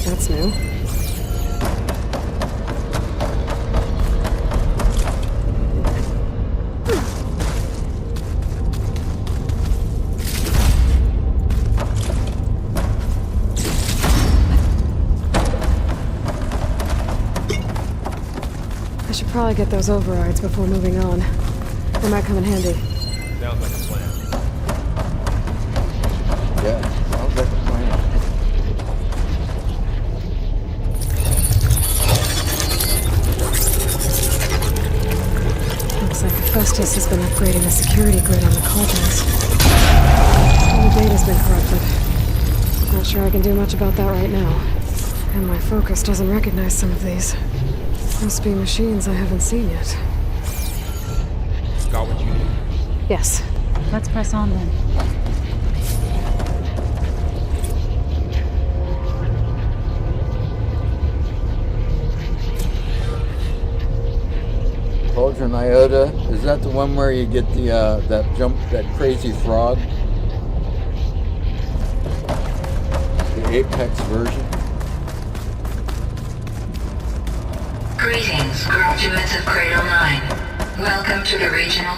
That's new. probably get those overrides before moving on. They might come in handy. Sounds like a plan. Yeah, sounds like a plan. Looks like Hephaestus has been upgrading the security grid on the cauldrons. All the data's been corrupted. Not sure I can do much about that right now. And my focus doesn't recognize some of these. Must be machines I haven't seen yet. Got what you need? Yes. Let's press on then. Cauldron Iota, is that the one where you get the that crazy frog? The Apex version? Greetings, graduates of Cradle 9. Welcome to the regional...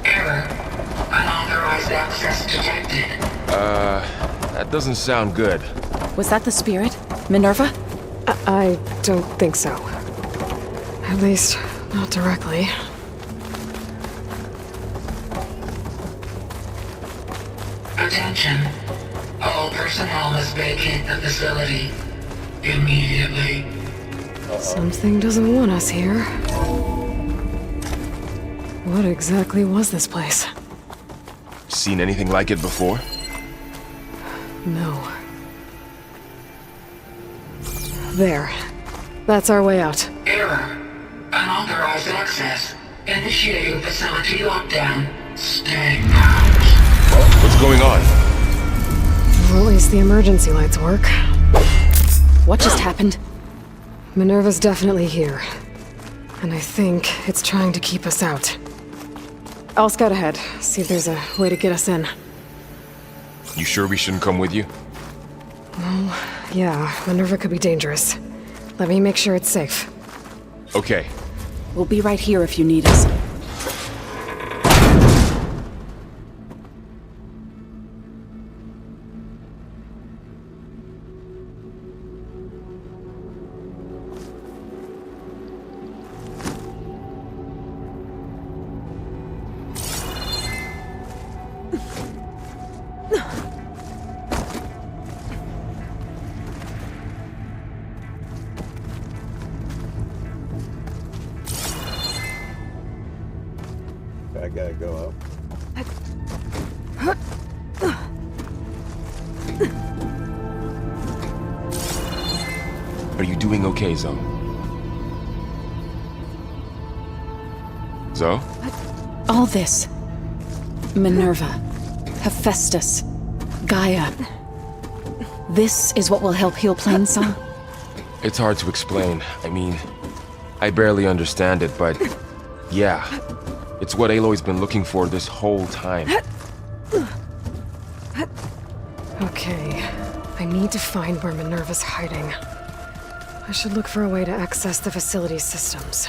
Error. Unauthorized access detected. That doesn't sound good. Was that the spirit? Minerva? I don't think so. At least, not directly. Attention. All personnel must vacate the facility immediately. Something doesn't want us here. What exactly was this place? Seen anything like it before? No. There. That's our way out. Error. Unauthorized access. Initiating facility lockdown. Stay out. What's going on? Well, at least the emergency lights work. What just happened? Minerva's definitely here. And I think it's trying to keep us out. I'll scout ahead, see if there's a way to get us in. You sure we shouldn't come with you? Well, yeah, Minerva could be dangerous. Let me make sure it's safe. Okay. We'll be right here if you need us. I gotta go up. Are you doing okay, Zoe? Zoe? All this. Minerva. Hephaestus. Gaia. This is what will help heal Plainsong? It's hard to explain. I mean, I barely understand it, but yeah. It's what Aloy's been looking for this whole time. Okay. I need to find where Minerva's hiding. I should look for a way to access the facility's systems.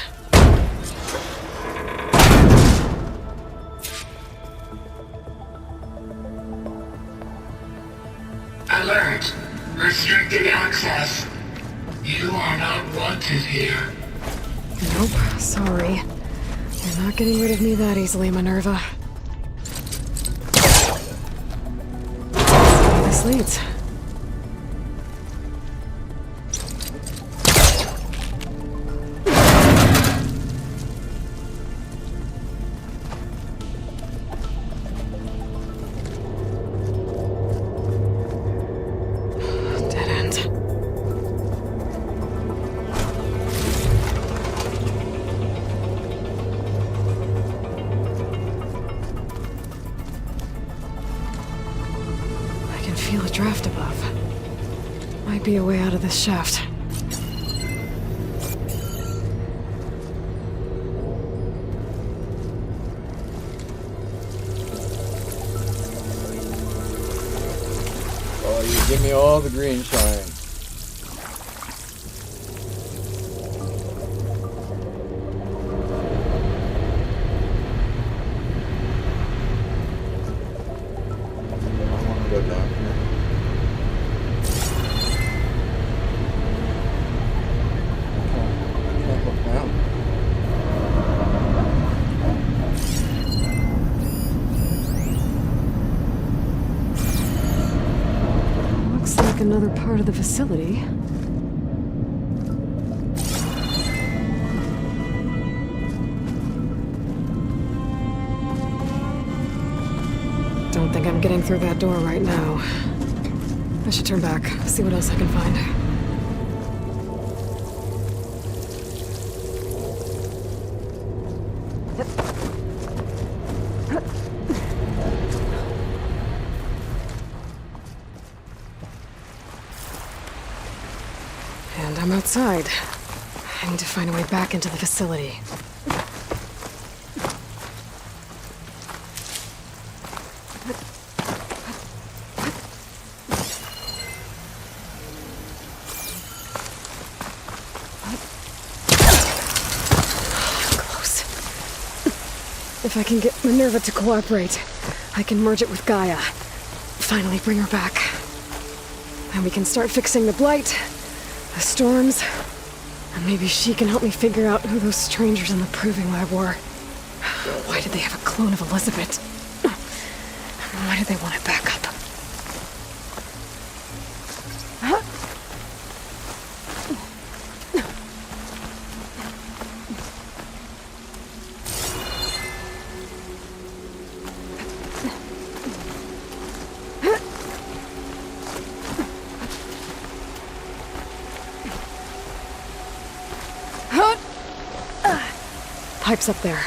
Alert. Restricted access. You are not wanted here. Nope, sorry. You're not getting rid of me that easily, Minerva. Let's see where this leads. Dead end. I can feel a draft above. Might be a way out of this shaft. Oh, you give me all the green shine. I want to go down here. I can't look now. another part of the facility. Don't think I'm getting through that door right now. I should turn back, see what else I can find. And I'm outside. I need to find a way back into the facility. If I can get Minerva to cooperate, I can merge it with Gaia. Finally bring her back. And we can start fixing the blight, the storms, and maybe she can help me figure out who those strangers in the Proving Lab were. Why did they have a clone of Elizabeth? Why did they want it back up? Pipe's up there.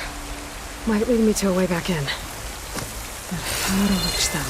Might lead me to a way back in. But how to reach them?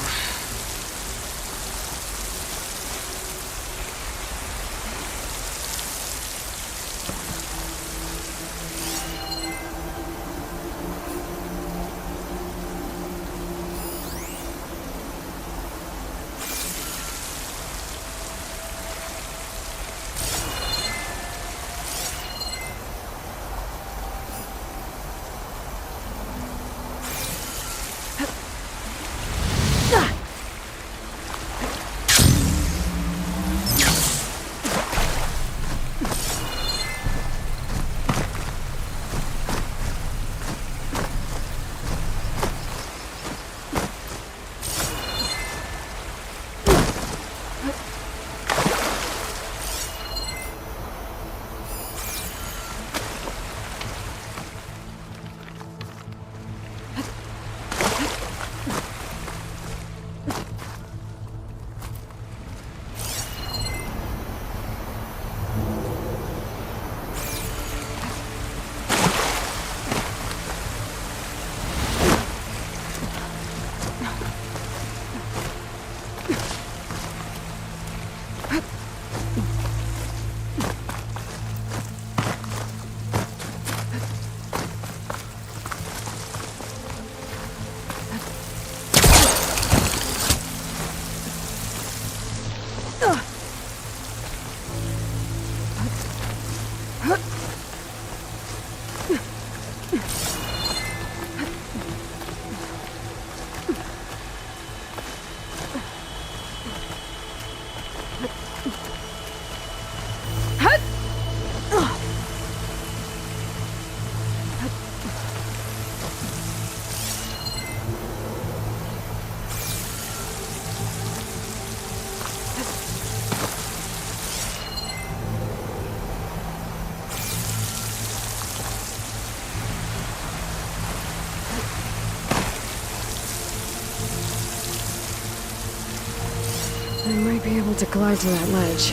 I might be able to glide to that ledge.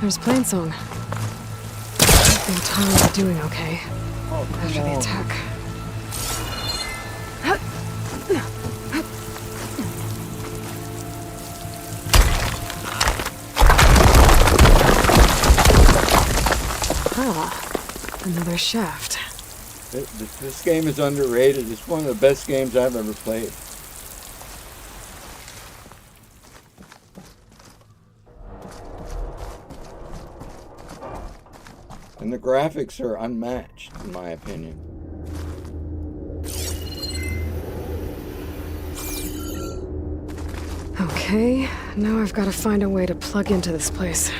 There's Plainsong. I think Tara's doing okay after the attack. Ah, another shaft. This game is underrated. It's one of the best games I've ever played. And the graphics are unmatched, in my opinion. Okay, now I've got to find a way to plug into this place.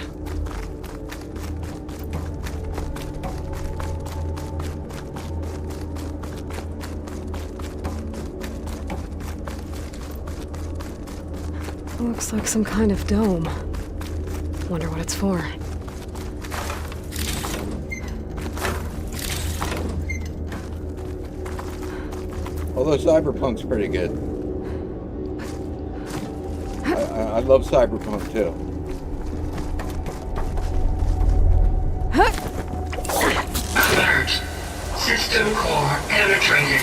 Looks like some kind of dome. Wonder what it's for. Although Cyberpunk's pretty good. I love Cyberpunk too. Alert! System core penetrated.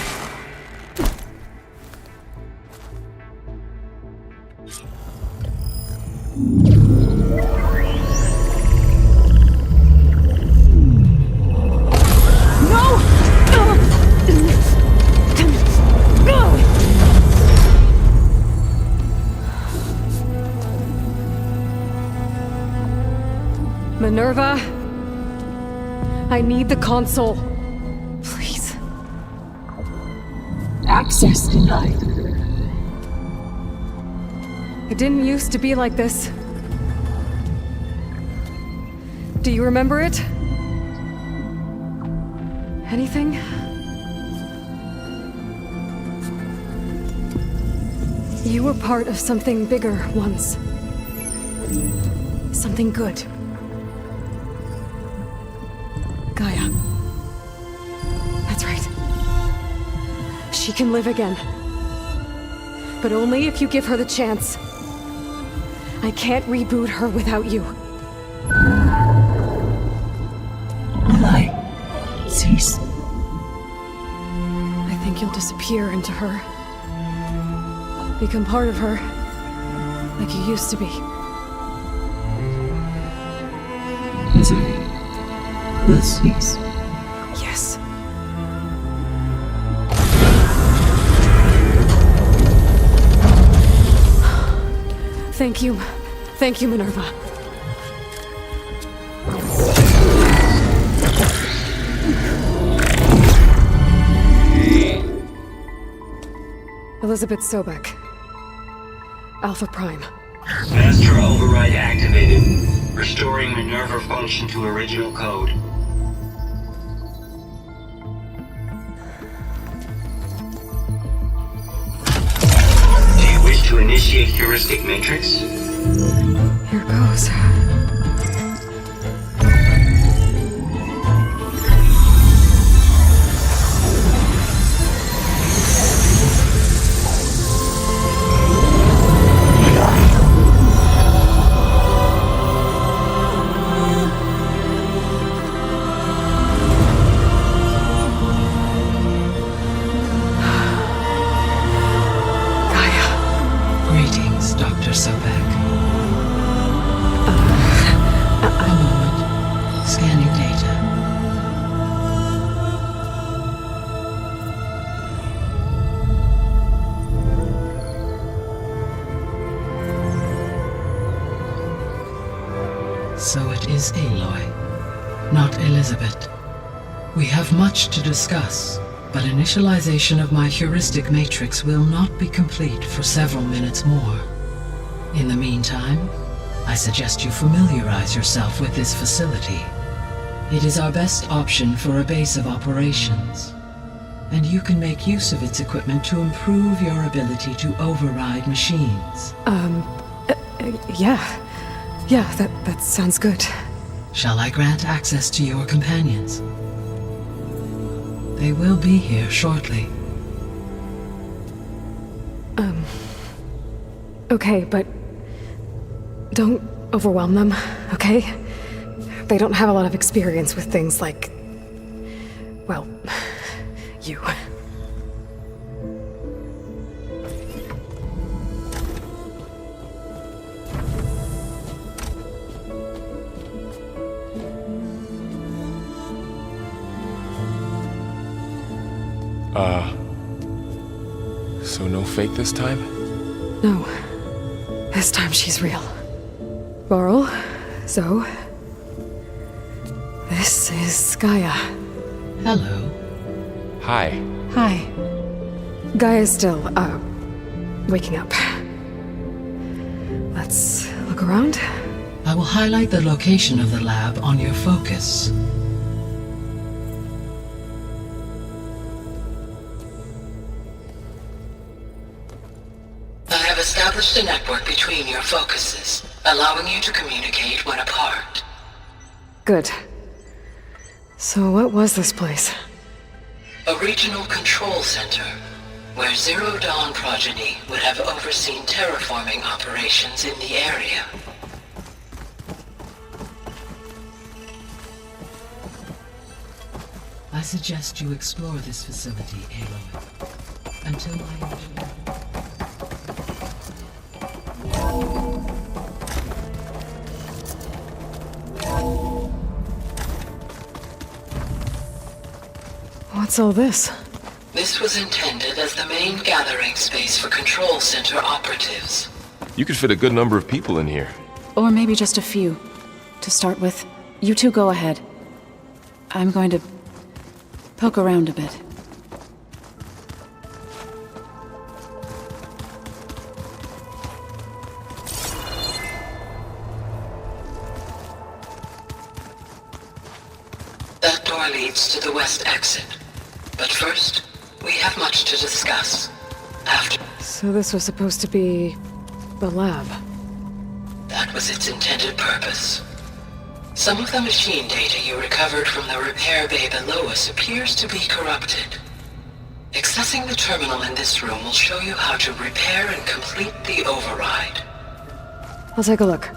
Minerva, I need the console. Please. Access denied. It didn't used to be like this. Do you remember it? Anything? You were part of something bigger once. Something good. Gaia. That's right. She can live again. But only if you give her the chance. I can't reboot her without you. Light. Cease. I think you'll disappear into her. Become part of her. Like you used to be. Misery. Will cease. Yes. Thank you. Thank you, Minerva. Elizabeth Sobek. Alpha Prime. Master override activated. Restoring Minerva function to original code. Do you wish to initiate heuristic matrix? Here goes. Greetings, Dr. Sobek. A moment. Scanning data. So it is Aloy, not Elizabeth. We have much to discuss, but initialization of my heuristic matrix will not be complete for several minutes more. In the meantime, I suggest you familiarize yourself with this facility. It is our best option for a base of operations, and you can make use of its equipment to improve your ability to override machines. Yeah, that sounds good. Shall I grant access to your companions? They will be here shortly. Okay, but don't overwhelm them, okay? They don't have a lot of experience with things like, well, you. So no fake this time? No. This time she's real. Laurel, Zoe. This is Gaia. Hello. Hi. Hi. Gaia's still, waking up. Let's look around. I will highlight the location of the lab on your focus. I have established a network between your focuses, allowing you to communicate when apart. Good. So what was this place? A regional control center, where Zero Dawn progeny would have overseen terraforming operations in the area. I suggest you explore this facility, Aloy. Until my... What's all this? This was intended as the main gathering space for control center operatives. You could fit a good number of people in here. Or maybe just a few. To start with, you two go ahead. I'm going to poke around a bit. That door leads to the west exit. But first, we have much to discuss. After... So this was supposed to be... the lab. That was its intended purpose. Some of the machine data you recovered from the repair bay below us appears to be corrupted. Accessing the terminal in this room will show you how to repair and complete the override. I'll take a look.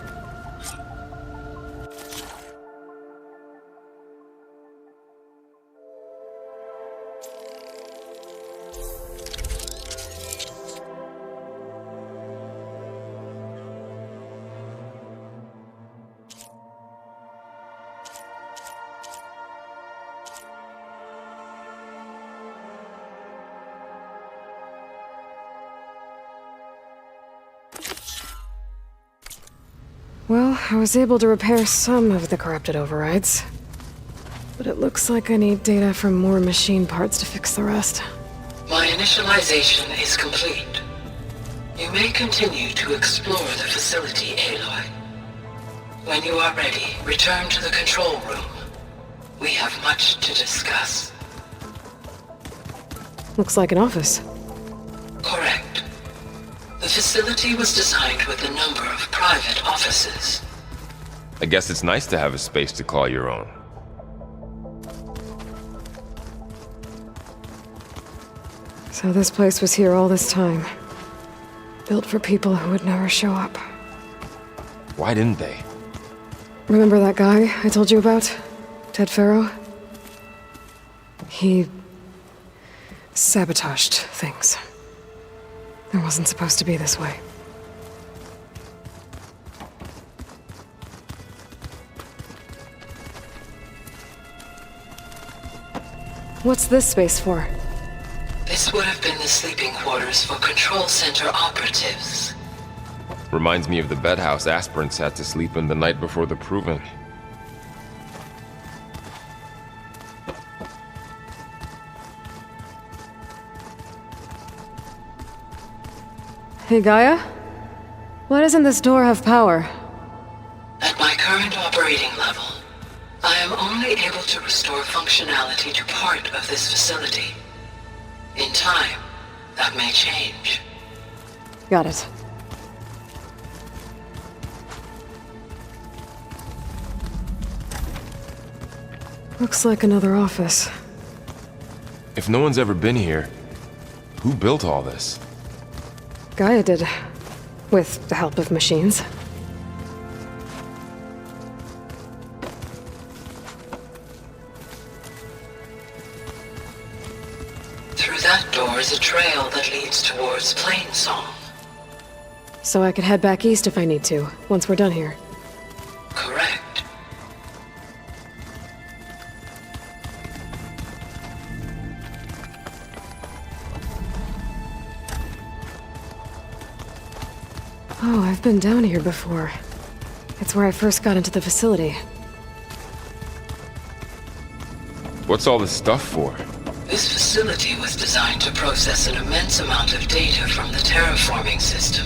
Well, I was able to repair some of the corrupted overrides. But it looks like I need data from more machine parts to fix the rest. My initialization is complete. You may continue to explore the facility, Aloy. When you are ready, return to the control room. We have much to discuss. Looks like an office. Correct. The facility was designed with a number of private offices. I guess it's nice to have a space to call your own. So this place was here all this time. Built for people who would never show up. Why didn't they? Remember that guy I told you about? Ted Farrow? He... sabotaged things. It wasn't supposed to be this way. What's this space for? This would have been the sleeping quarters for control center operatives. Reminds me of the bedhouse aspirants had to sleep in the night before the proving. Hey, Gaia? Why doesn't this door have power? At my current operating level, I am only able to restore functionality to part of this facility. In time, that may change. Got it. Looks like another office. If no one's ever been here, who built all this? Gaia did. With the help of machines. Through that door is a trail that leads towards Plainsong. So I could head back east if I need to, once we're done here. Correct. Oh, I've been down here before. It's where I first got into the facility. What's all this stuff for? This facility was designed to process an immense amount of data from the terraforming system.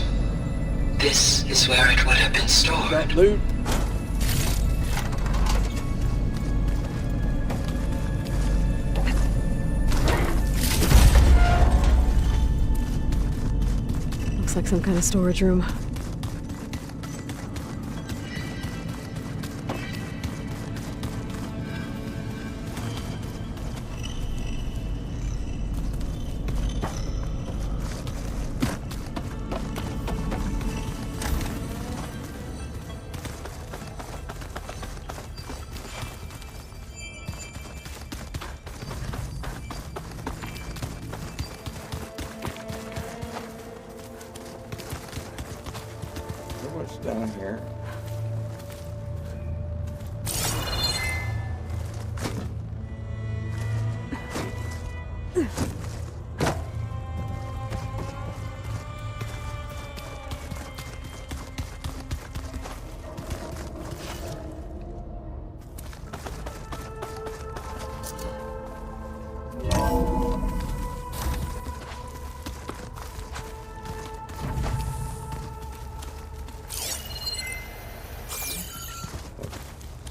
This is where it would have been stored. That loot. Looks like some kind of storage room. What's down here?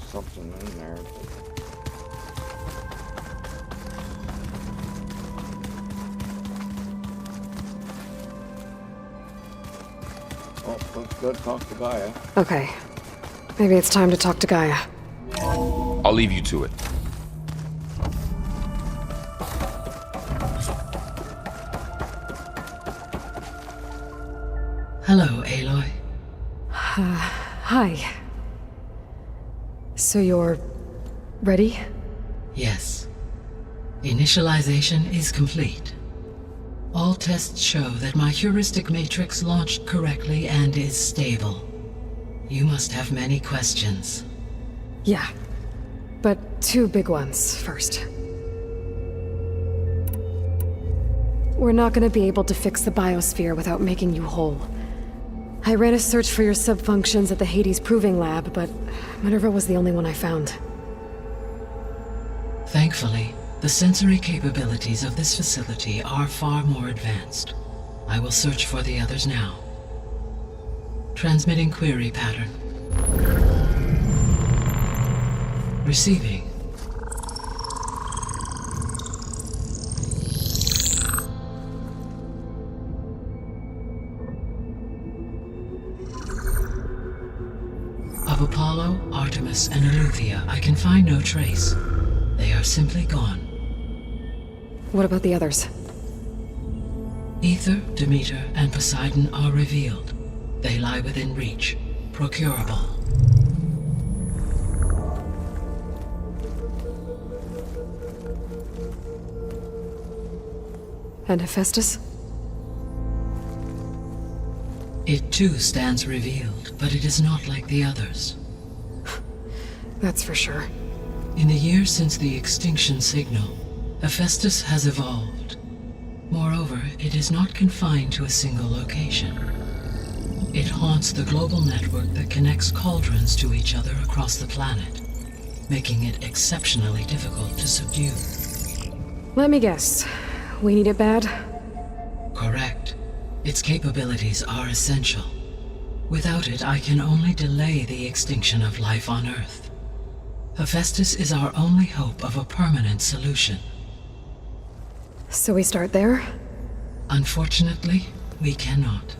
Something in there. Oh, let's go talk to Gaia. Okay. Maybe it's time to talk to Gaia. I'll leave you to it. Hello, Aloy. Hi. So you're ready? Yes. Initialization is complete. All tests show that my heuristic matrix launched correctly and is stable. You must have many questions. Yeah. But two big ones first. We're not gonna be able to fix the biosphere without making you whole. I ran a search for your subfunctions at the Hades Proving Lab, but Minerva was the only one I found. Thankfully, the sensory capabilities of this facility are far more advanced. I will search for the others now. Transmitting query pattern. Receiving. Of Apollo, Artemis, and Eleuthia, I can find no trace. They are simply gone. What about the others? Ether, Demeter, and Poseidon are revealed. They lie within reach, procurable. And Hephaestus? It too stands revealed, but it is not like the others. That's for sure. In the years since the extinction signal, Hephaestus has evolved. Moreover, it is not confined to a single location. It haunts the global network that connects cauldrons to each other across the planet, making it exceptionally difficult to subdue. Let me guess. We need it bad? Correct. Its capabilities are essential. Without it, I can only delay the extinction of life on Earth. Hephaestus is our only hope of a permanent solution. So we start there? Unfortunately, we cannot.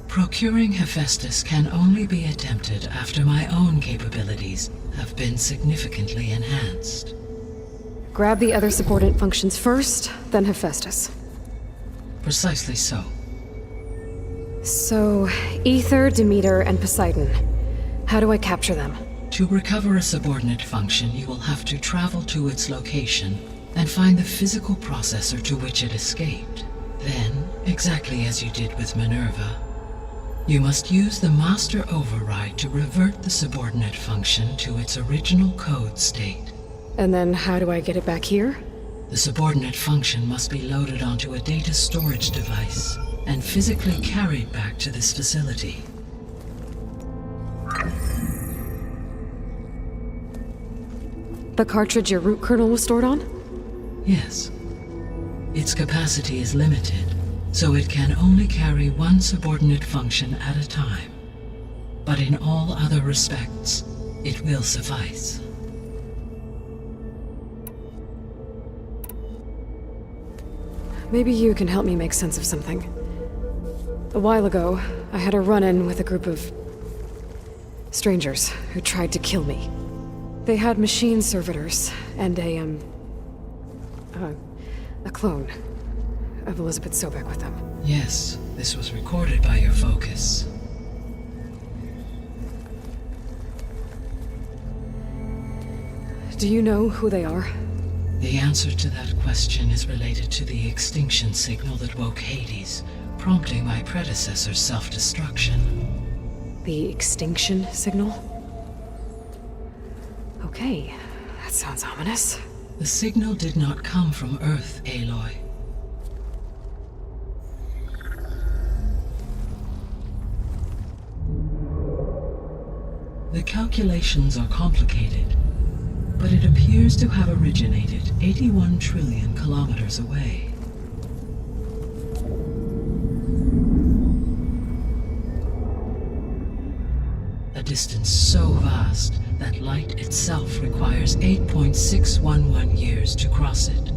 Procuring Hephaestus can only be attempted after my own capabilities have been significantly enhanced. Grab the other subordinate functions first, then Hephaestus. Precisely so. So, Ether, Demeter, and Poseidon. How do I capture them? To recover a subordinate function, you will have to travel to its location and find the physical processor to which it escaped. Then, exactly as you did with Minerva, you must use the master override to revert the subordinate function to its original code state. And then how do I get it back here? The subordinate function must be loaded onto a data storage device and physically carried back to this facility. The cartridge your root kernel was stored on? Yes. Its capacity is limited, so it can only carry one subordinate function at a time. But in all other respects, it will suffice. Maybe you can help me make sense of something. A while ago, I had a run-in with a group of strangers who tried to kill me. They had machine servitors and a clone of Elizabeth Sobek with them. Yes, this was recorded by your focus. Do you know who they are? The answer to that question is related to the extinction signal that woke Hades, prompting my predecessor's self-destruction. The extinction signal? Okay, that sounds ominous. The signal did not come from Earth, Aloy. The calculations are complicated, but it appears to have originated 81 trillion kilometers away. A distance so vast that light itself requires 8.611 years to cross it.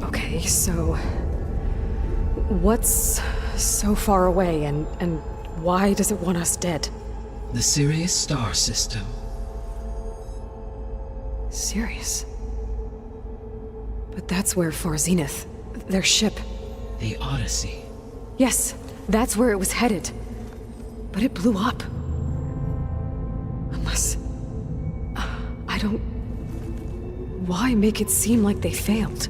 Okay, so what's so far away and why does it want us dead? The Sirius star system. Sirius? But that's where Far Zenith, their ship... The Odyssey. Yes, that's where it was headed. But it blew up. Unless... I don't... Why make it seem like they failed?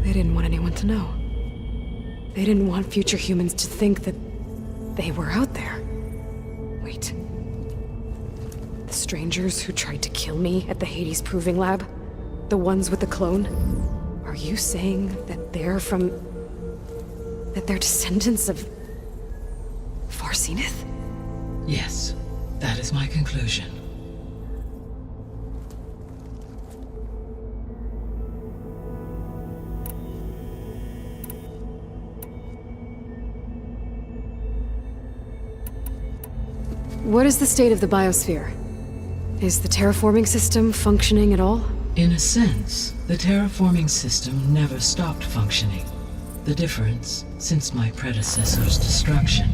They didn't want anyone to know. They didn't want future humans to think that they were out there. Wait. The strangers who tried to kill me at the Hades Proving Lab? The ones with the clone? Are you saying that they're from... that they're descendants of... Far Zenith? Yes, that is my conclusion. What is the state of the biosphere? Is the terraforming system functioning at all? In a sense, the terraforming system never stopped functioning. The difference, since my predecessor's destruction,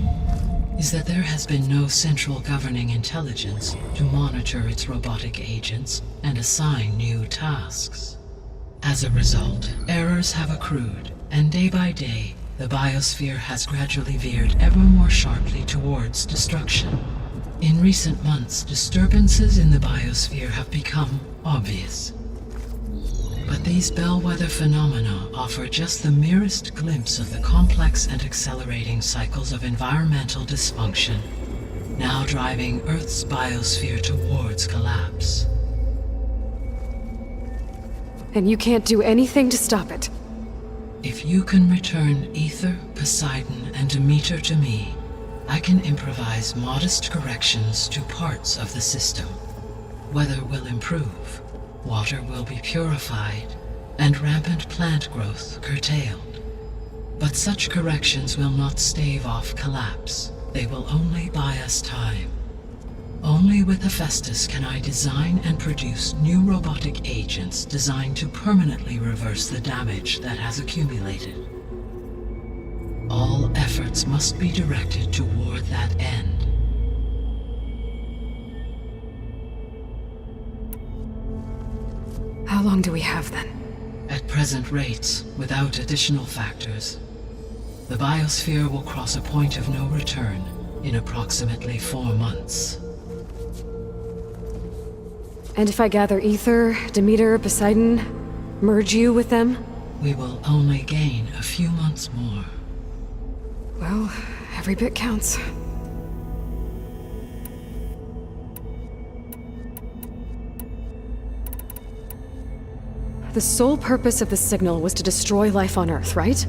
is that there has been no central governing intelligence to monitor its robotic agents and assign new tasks. As a result, errors have accrued, and day by day, the biosphere has gradually veered ever more sharply towards destruction. In recent months, disturbances in the biosphere have become obvious. But these bellwether phenomena offer just the merest glimpse of the complex and accelerating cycles of environmental dysfunction, now driving Earth's biosphere towards collapse. And you can't do anything to stop it? If you can return Ether, Poseidon, and Demeter to me, I can improvise modest corrections to parts of the system. Weather will improve, water will be purified, and rampant plant growth curtailed. But such corrections will not stave off collapse. They will only buy us time. Only with Hephaestus can I design and produce new robotic agents designed to permanently reverse the damage that has accumulated. All efforts must be directed toward that end. How long do we have then? At present rates, without additional factors, the biosphere will cross a point of no return in approximately 4 months. And if I gather Ether, Demeter, Poseidon, merge you with them? We will only gain a few months more. Well, every bit counts. The sole purpose of the signal was to destroy life on Earth, right?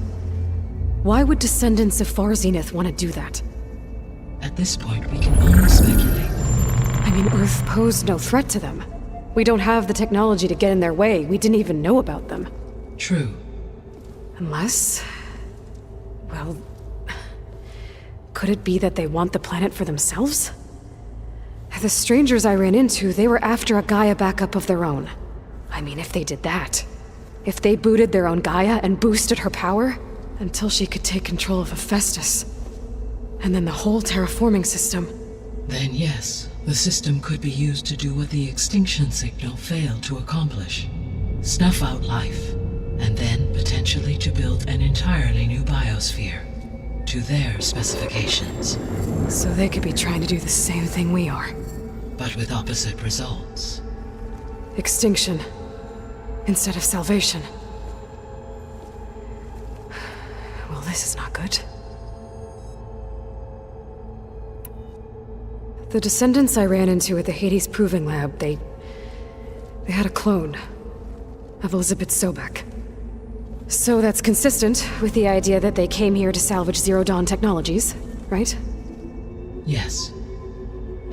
Why would descendants of Far Zenith want to do that? At this point, we can only speculate. I mean, Earth posed no threat to them. We don't have the technology to get in their way. We didn't even know about them. True. Unless... well... could it be that they want the planet for themselves? The strangers I ran into, they were after a Gaia backup of their own. I mean, if they did that... if they booted their own Gaia and boosted her power, until she could take control of Hephaestus. And then the whole terraforming system. Then yes, the system could be used to do what the extinction signal failed to accomplish. Snuff out life, and then potentially to build an entirely new biosphere, to their specifications. So they could be trying to do the same thing we are. But with opposite results. Extinction, instead of salvation. Well, this is not good. The descendants I ran into at the Hades Proving Lab, they had a clone of Elizabeth Sobek. So that's consistent with the idea that they came here to salvage Zero Dawn technologies, right? Yes.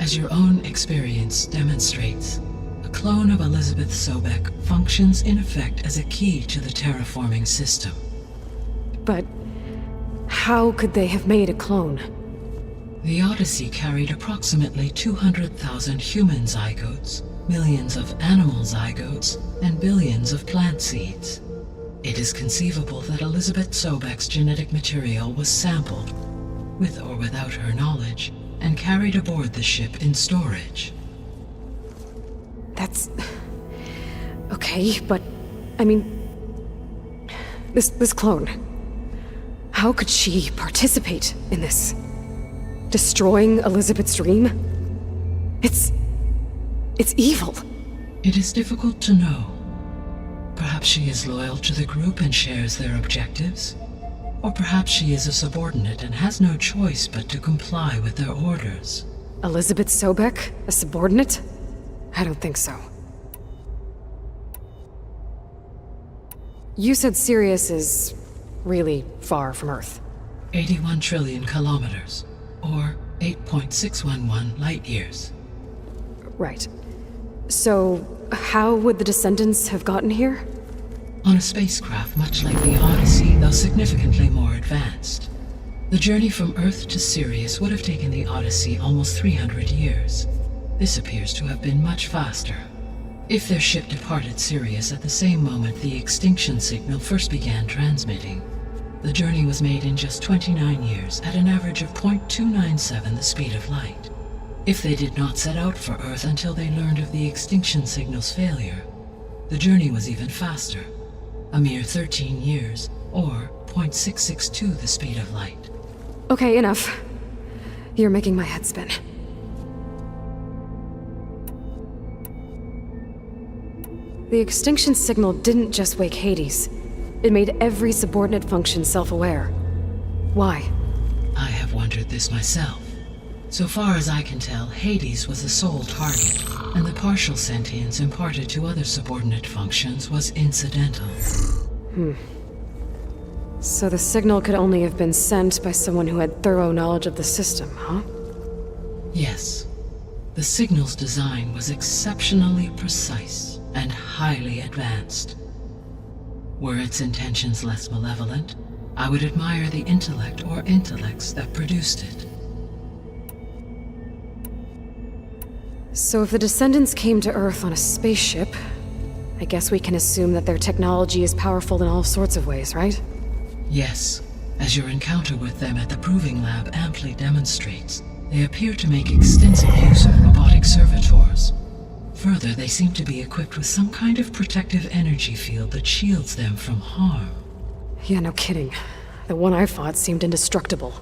As your own experience demonstrates, a clone of Elizabeth Sobek functions in effect as a key to the terraforming system. But how could they have made a clone? The Odyssey carried approximately 200,000 human zygotes, millions of animal zygotes, and billions of plant seeds. It is conceivable that Elizabeth Sobek's genetic material was sampled, with or without her knowledge, and carried aboard the ship in storage. That's... okay, but... I mean... This clone... how could she participate in this? Destroying Elizabeth's dream? It's evil. It is difficult to know. Perhaps she is loyal to the group and shares their objectives. Or perhaps she is a subordinate and has no choice but to comply with their orders. Elizabeth Sobek? A subordinate? I don't think so. You said Sirius is really far from Earth. 81 trillion kilometers, or 8.611 light years. Right. So, how would the descendants have gotten here? On a spacecraft much like the Odyssey, though significantly more advanced. The journey from Earth to Sirius would have taken the Odyssey almost 300 years. This appears to have been much faster. If their ship departed Sirius at the same moment the extinction signal first began transmitting, the journey was made in just 29 years at an average of 0.297 the speed of light. If they did not set out for Earth until they learned of the extinction signal's failure, the journey was even faster, a mere 13 years, or 0.662 the speed of light. Okay, enough. You're making my head spin. The extinction signal didn't just wake Hades. It made every subordinate function self-aware. Why? I have wondered this myself. So far as I can tell, Hades was the sole target, and the partial sentience imparted to other subordinate functions was incidental. So the signal could only have been sent by someone who had thorough knowledge of the system, huh? Yes. The signal's design was exceptionally precise and highly advanced. Were its intentions less malevolent, I would admire the intellect or intellects that produced it. So if the descendants came to Earth on a spaceship, I guess we can assume that their technology is powerful in all sorts of ways, right? Yes. As your encounter with them at the Proving Lab amply demonstrates, they appear to make extensive use of robotic servitors. Further, they seem to be equipped with some kind of protective energy field that shields them from harm. Yeah, no kidding. The one I fought seemed indestructible.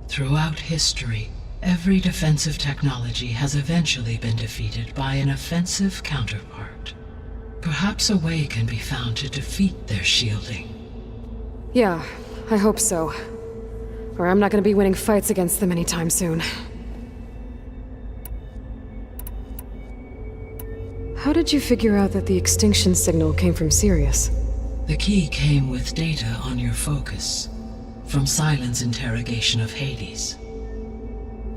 Throughout history, every defensive technology has eventually been defeated by an offensive counterpart. Perhaps a way can be found to defeat their shielding. Yeah, I hope so. Or I'm not gonna be winning fights against them anytime soon. How did you figure out that the extinction signal came from Sirius? The key came with data on your focus, from Silent's interrogation of Hades.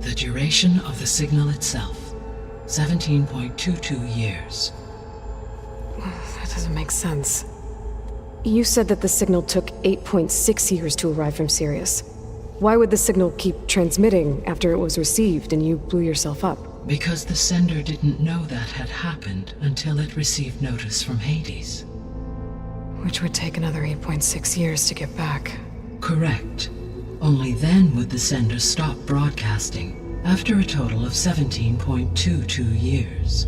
The duration of the signal itself, 17.22 years. That doesn't make sense. You said that the signal took 8.6 years to arrive from Sirius. Why would the signal keep transmitting after it was received and you blew yourself up? Because the sender didn't know that had happened until it received notice from Hades. Which would take another 8.6 years to get back. Correct. Only then would the sender stop broadcasting, after a total of 17.22 years.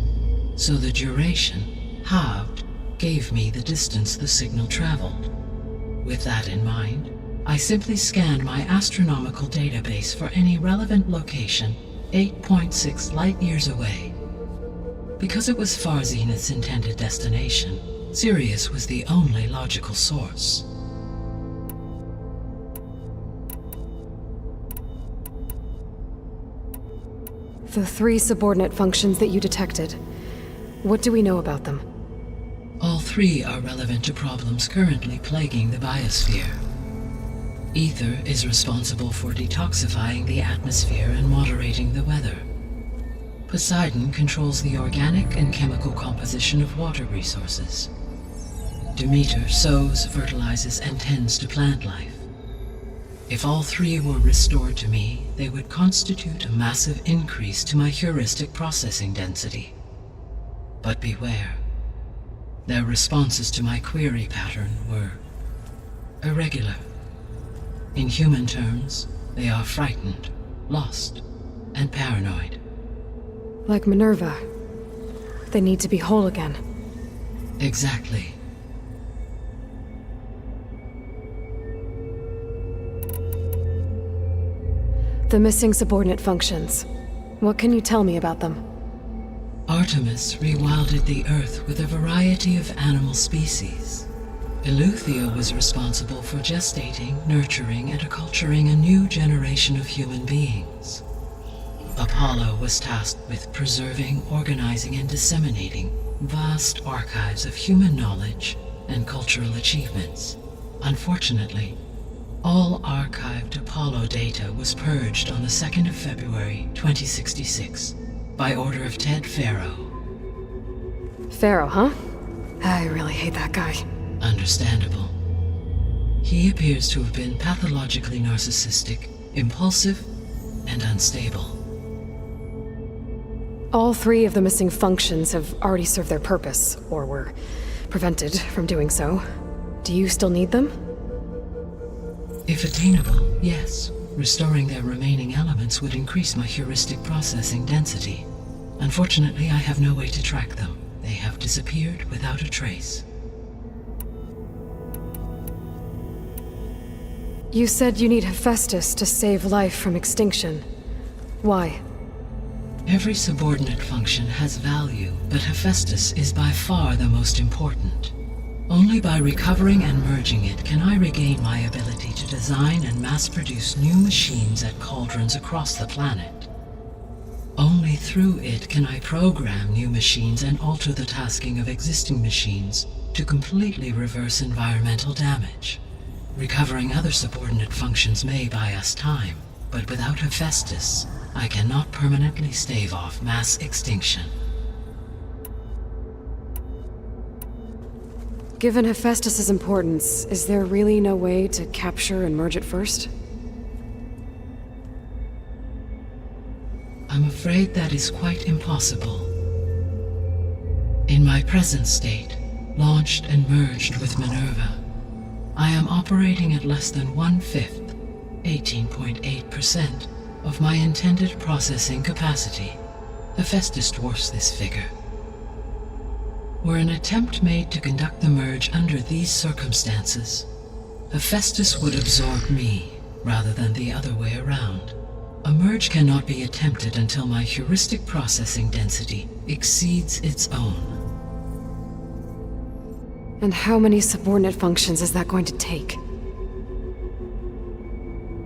So the duration, halved, gave me the distance the signal traveled. With that in mind, I simply scanned my astronomical database for any relevant location 8.6 light-years away. Because it was far Zenith's intended destination, Sirius was the only logical source. The 3 subordinate functions that you detected, what do we know about them? All 3 are relevant to problems currently plaguing the biosphere. Ether is responsible for detoxifying the atmosphere and moderating the weather. Poseidon controls the organic and chemical composition of water resources. Demeter sows, fertilizes, and tends to plant life. If all 3 were restored to me, they would constitute a massive increase to my heuristic processing density. But beware. Their responses to my query pattern were irregular. In human terms, they are frightened, lost, and paranoid. Like Minerva. They need to be whole again. Exactly. The missing subordinate functions. What can you tell me about them? Artemis rewilded the Earth with a variety of animal species. Eleuthia was responsible for gestating, nurturing, and acculturating a new generation of human beings. Apollo was tasked with preserving, organizing, and disseminating vast archives of human knowledge and cultural achievements. Unfortunately, all archived Apollo data was purged on the 2nd of February, 2066, by order of Ted Faro. Faro, huh? I really hate that guy. Understandable. He appears to have been pathologically narcissistic, impulsive, and unstable. All 3 of the missing functions have already served their purpose, or were prevented from doing so. Do you still need them? If attainable, yes. Restoring their remaining elements would increase my heuristic processing density. Unfortunately, I have no way to track them. They have disappeared without a trace. You said you need Hephaestus to save life from extinction. Why? Every subordinate function has value, but Hephaestus is by far the most important. Only by recovering and merging it can I regain my ability to design and mass-produce new machines at cauldrons across the planet. Only through it can I program new machines and alter the tasking of existing machines to completely reverse environmental damage. Recovering other subordinate functions may buy us time, but without Hephaestus, I cannot permanently stave off mass extinction. Given Hephaestus's importance, is there really no way to capture and merge it first? I'm afraid that is quite impossible. In my present state, launched and merged with Minerva, I am operating at less than 1/5, 18.8%, of my intended processing capacity. Hephaestus dwarfs this figure. Were an attempt made to conduct the merge under these circumstances, Hephaestus would absorb me, rather than the other way around. A merge cannot be attempted until my heuristic processing density exceeds its own. And how many subordinate functions is that going to take?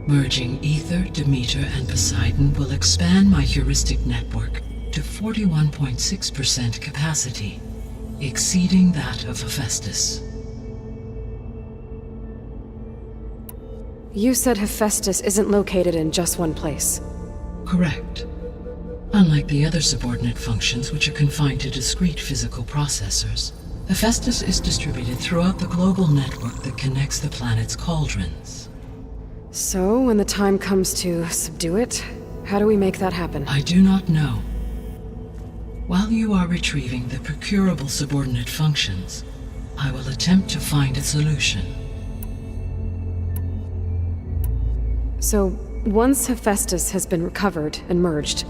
Merging Ether, Demeter, and Poseidon will expand my heuristic network to 41.6% capacity, exceeding that of Hephaestus. You said Hephaestus isn't located in just one place. Correct. Unlike the other subordinate functions, which are confined to discrete physical processors, Hephaestus is distributed throughout the global network that connects the planet's cauldrons. So, when the time comes to subdue it, how do we make that happen? I do not know. While you are retrieving the procurable subordinate functions, I will attempt to find a solution. So, once Hephaestus has been recovered and merged,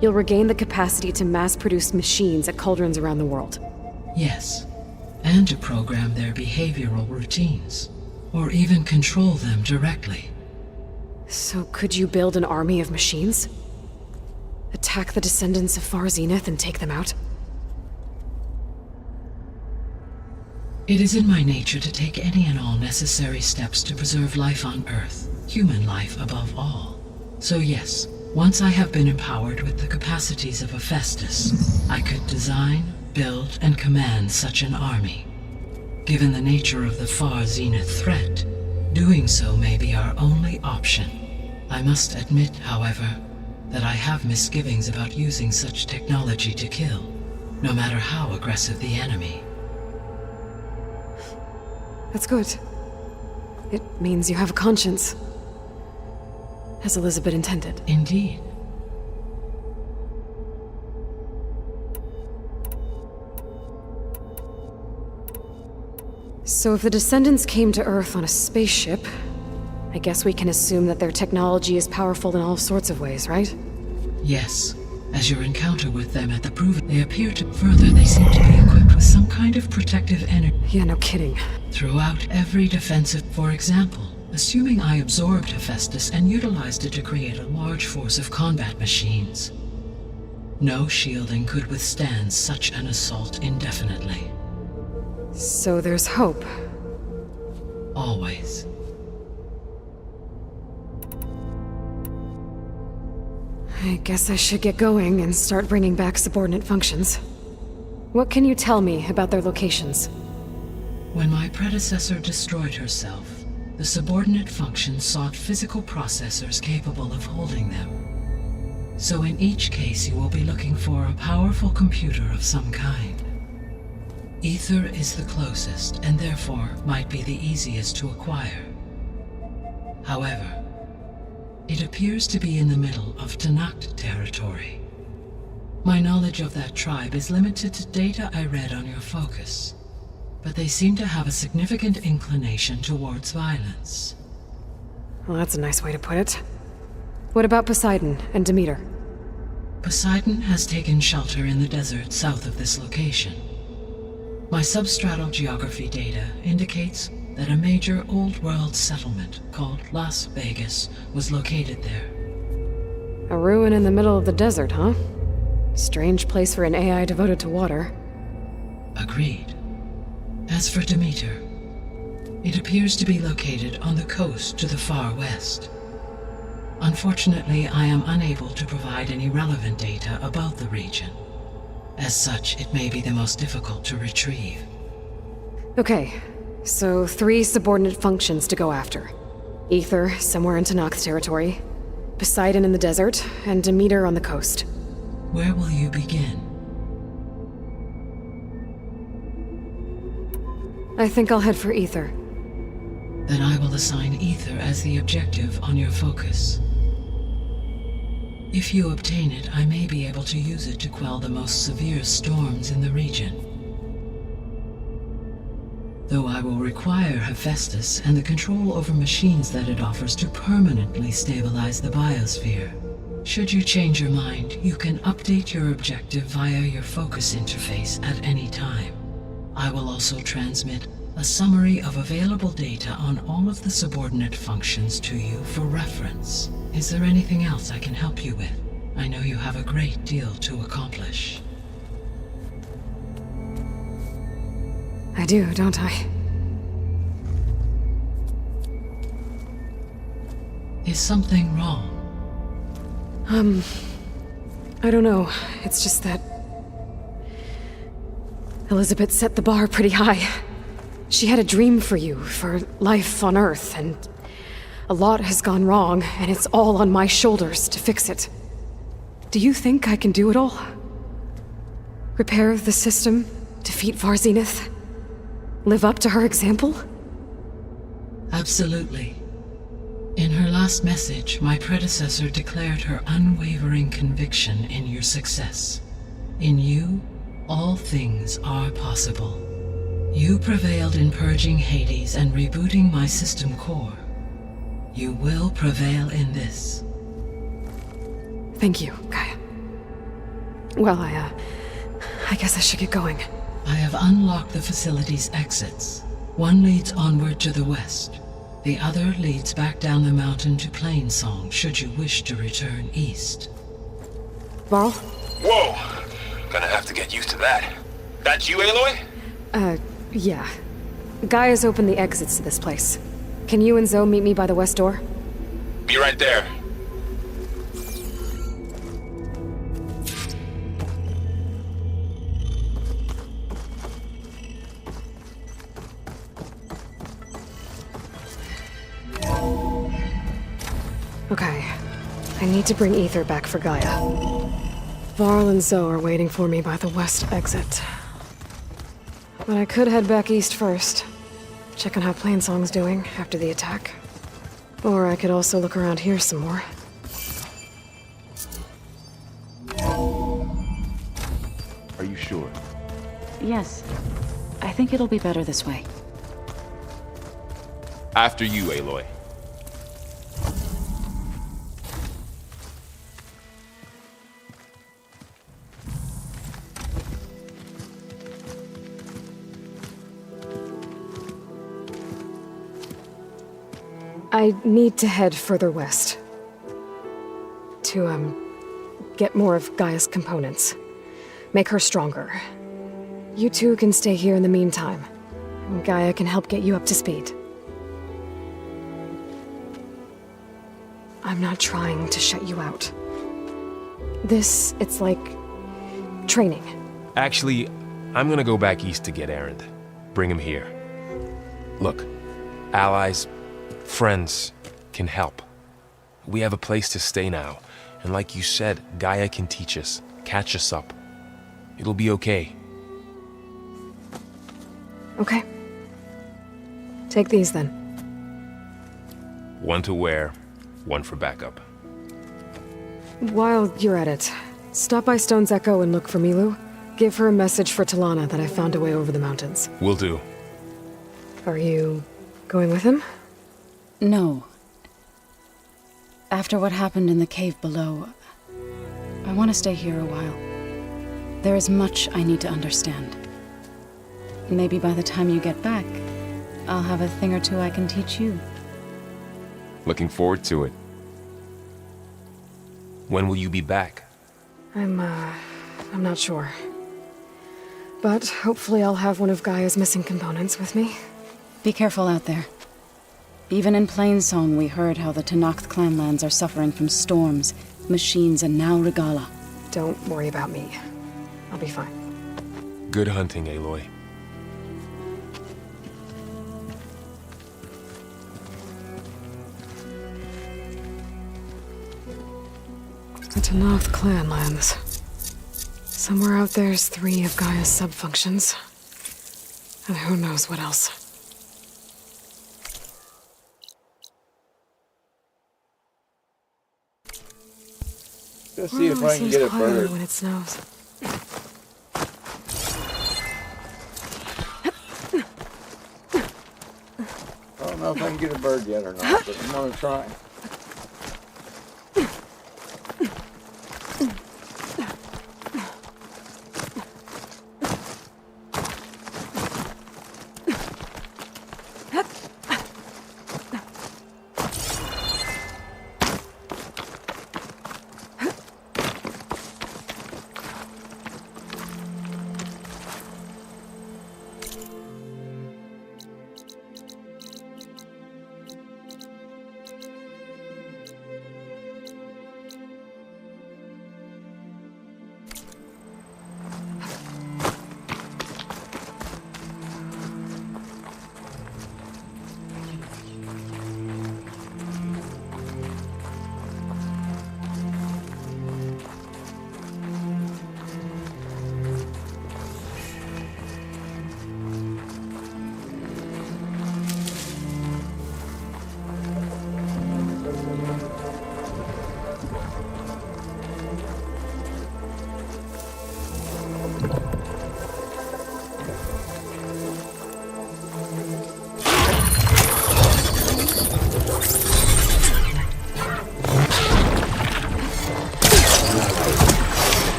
you'll regain the capacity to mass-produce machines at cauldrons around the world. Yes, and to program their behavioral routines, or even control them directly. So could you build an army of machines? Attack the descendants of Far Zenith and take them out? It is in my nature to take any and all necessary steps to preserve life on Earth, human life above all. So yes, once I have been empowered with the capacities of Hephaestus, I could design, build, and command such an army. Given the nature of the Far Zenith threat, doing so may be our only option. I must admit, however, that I have misgivings about using such technology to kill, no matter how aggressive the enemy. That's good. It means you have a conscience. As Elizabeth intended. Indeed. So if the descendants came to Earth on a spaceship, I guess we can assume that their technology is powerful in all sorts of ways, right? Yes. As your encounter with them at the Proof, they appear to further, they seem to be equipped with some kind of protective energy. Yeah, no kidding. Throughout every defensive, for example, assuming I absorbed Hephaestus and utilized it to create a large force of combat machines. No shielding could withstand such an assault indefinitely. So there's hope. Always. I guess I should get going and start bringing back subordinate functions. What can you tell me about their locations? When my predecessor destroyed herself, the subordinate functions sought physical processors capable of holding them. So in each case you will be looking for a powerful computer of some kind. Ether is the closest, and therefore might be the easiest to acquire. However, it appears to be in the middle of Tenakth territory. My knowledge of that tribe is limited to data I read on your focus, but they seem to have a significant inclination towards violence. Well, that's a nice way to put it. What about Poseidon and Demeter? Poseidon has taken shelter in the desert south of this location. My substratal geography data indicates that a major old-world settlement called Las Vegas was located there. A ruin in the middle of the desert, huh? Strange place for an AI devoted to water. Agreed. As for Demeter, it appears to be located on the coast to the far west. Unfortunately, I am unable to provide any relevant data about the region. As such, it may be the most difficult to retrieve. Okay, so 3 subordinate functions to go after. Ether, somewhere in Tenakth territory, Poseidon in the desert, and Demeter on the coast. Where will you begin? I think I'll head for Ether. Then I will assign Ether as the objective on your focus. If you obtain it, I may be able to use it to quell the most severe storms in the region. Though I will require Hephaestus and the control over machines that it offers to permanently stabilize the biosphere. Should you change your mind, you can update your objective via your focus interface at any time. I will also transmit a summary of available data on all of the subordinate functions to you for reference. Is there anything else I can help you with? I know you have a great deal to accomplish. I do, don't I? Is something wrong? I don't know. It's just that Elizabeth set the bar pretty high. She had a dream for you, for life on Earth, and a lot has gone wrong, and it's all on my shoulders to fix it. Do you think I can do it all? Repair the system, defeat Varzinith, live up to her example? Absolutely. In her last message, my predecessor declared her unwavering conviction in your success. In you, all things are possible. You prevailed in purging Hades and rebooting my system core. You will prevail in this. Thank you, Gaia. Well, I guess I should get going. I have unlocked the facility's exits. One leads onward to the west. The other leads back down the mountain to Plainsong, should you wish to return east. Varl? Whoa! Gonna have to get used to that. That's you, Aloy? Yeah. Gaia's opened the exits to this place. Can you and Zoe meet me by the west door? Be right there. Okay. I need to bring Ether back for Gaia. Varl and Zoe are waiting for me by the west exit. But I could head back east first. Check on how Plainsong's doing after the attack. Or I could also look around here some more. Are you sure? Yes. I think it'll be better this way. After you, Aloy. I need to head further west. To, get more of Gaia's components. Make her stronger. You two can stay here in the meantime. And Gaia can help get you up to speed. I'm not trying to shut you out. It's like training. Actually, I'm gonna go back east to get Erend. Bring him here. Look, allies, friends can help. We have a place to stay now, and like you said, Gaia can teach us, catch us up. It'll be okay. Okay. Take these then. One to wear, one for backup. While you're at it, stop by Stone's Echo and look for Milu. Give her a message for Talana that I found a way over the mountains. Will do. Are you going with him? No. After what happened in the cave below, I want to stay here a while. There is much I need to understand. Maybe by the time you get back, I'll have a thing or two I can teach you. Looking forward to it. When will you be back? I'm not sure. But hopefully I'll have one of Gaia's missing components with me. Be careful out there. Even in Plainsong, we heard how the Tenakth clanlands are suffering from storms, machines, and now Regala. Don't worry about me. I'll be fine. Good hunting, Aloy. The Tenakth clanlands. Somewhere out there's 3 of Gaia's sub-functions. And who knows what else. Let's see if I can get a bird. When it snows. I don't know if I can get a bird yet or not, but I'm gonna try.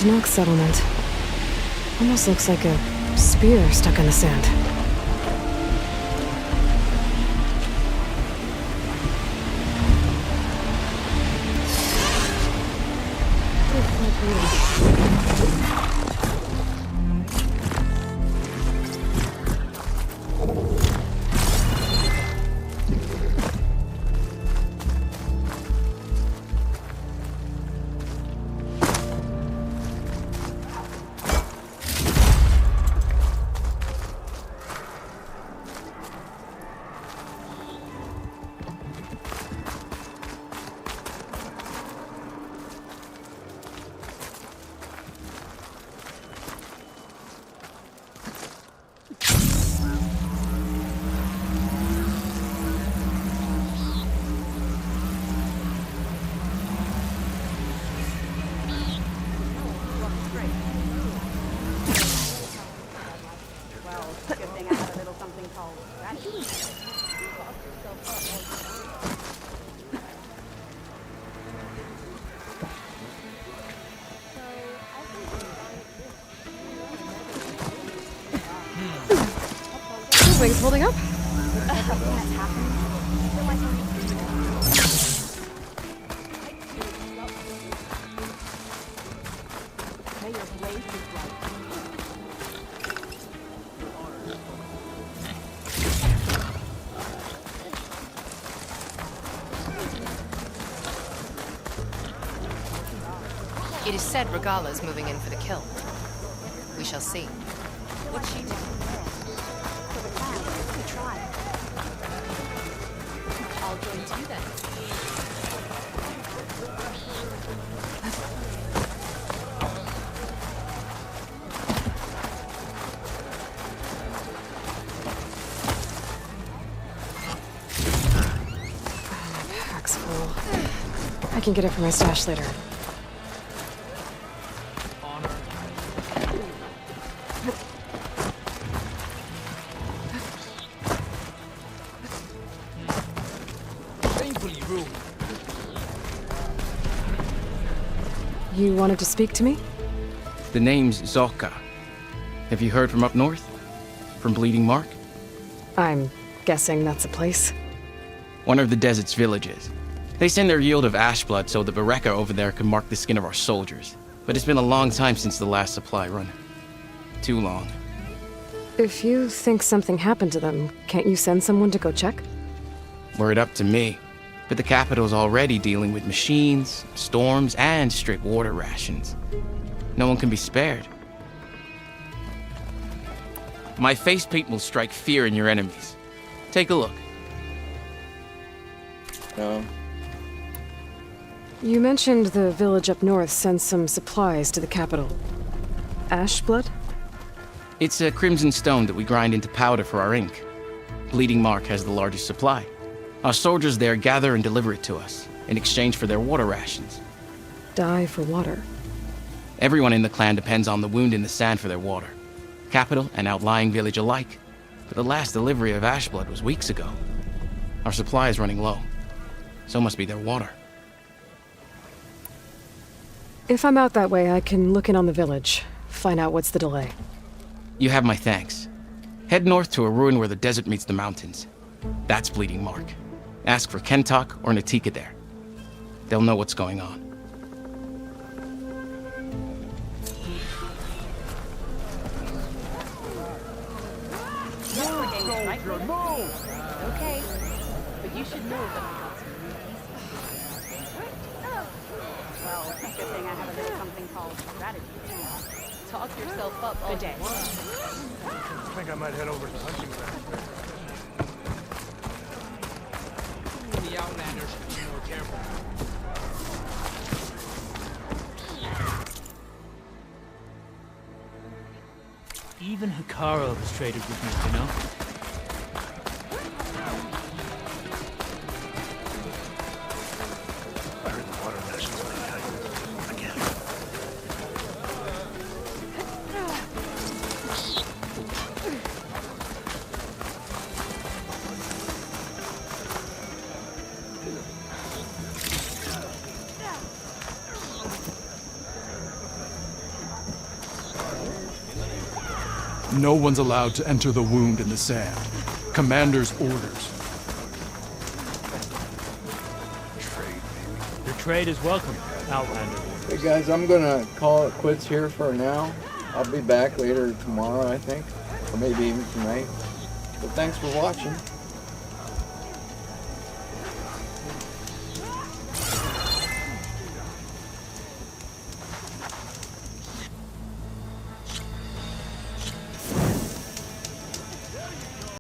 Tanakh settlement. Almost looks like a spear stuck in the sand. Wings holding up? It is said Regala is moving in for the kill. We shall see. What's she doing? I'll join too then. Pack's full. I can get it from my stash later. You wanted to speak to me? The name's Zolka. Have you heard from up north? From Bleeding Mark? I'm guessing that's a place. One of the desert's villages. They send their yield of ash blood so the Bereka over there can mark the skin of our soldiers. But it's been a long time since the last supply run. Too long. If you think something happened to them, can't you send someone to go check? Were it up to me. But the capital's already dealing with machines, storms, and strict water rations. No one can be spared. My face paint will strike fear in your enemies. Take a look. No. You mentioned the village up north sends some supplies to the capital. Ash blood? It's a crimson stone that we grind into powder for our ink. Bleeding Mark has the largest supply. Our soldiers there gather and deliver it to us, in exchange for their water rations. Die for water. Everyone in the clan depends on the wound in the sand for their water. Capital and outlying village alike. But the last delivery of ash blood was weeks ago. Our supply is running low. So must be their water. If I'm out that way, I can look in on the village, find out what's the delay. You have my thanks. Head north to a ruin where the desert meets the mountains. That's Bleeding Mark. Ask for Kentok or Natika there. They'll know what's going on. Okay, but you should know that I got some new pieces. Well, it's a good thing I have a little something called strategy. Talk yourself up all day. I think I might head over to the hunting ground. The Outlanders should be more careful. Even Hikaru has traded with me, you know? I heard the water rations are tight. Again. No one's allowed to enter the wound in the sand. Commander's orders. Your trade is welcome, Outlander. Hey guys, I'm gonna call it quits here for now. I'll be back later tomorrow, I think. Or maybe even tonight. But thanks for watching.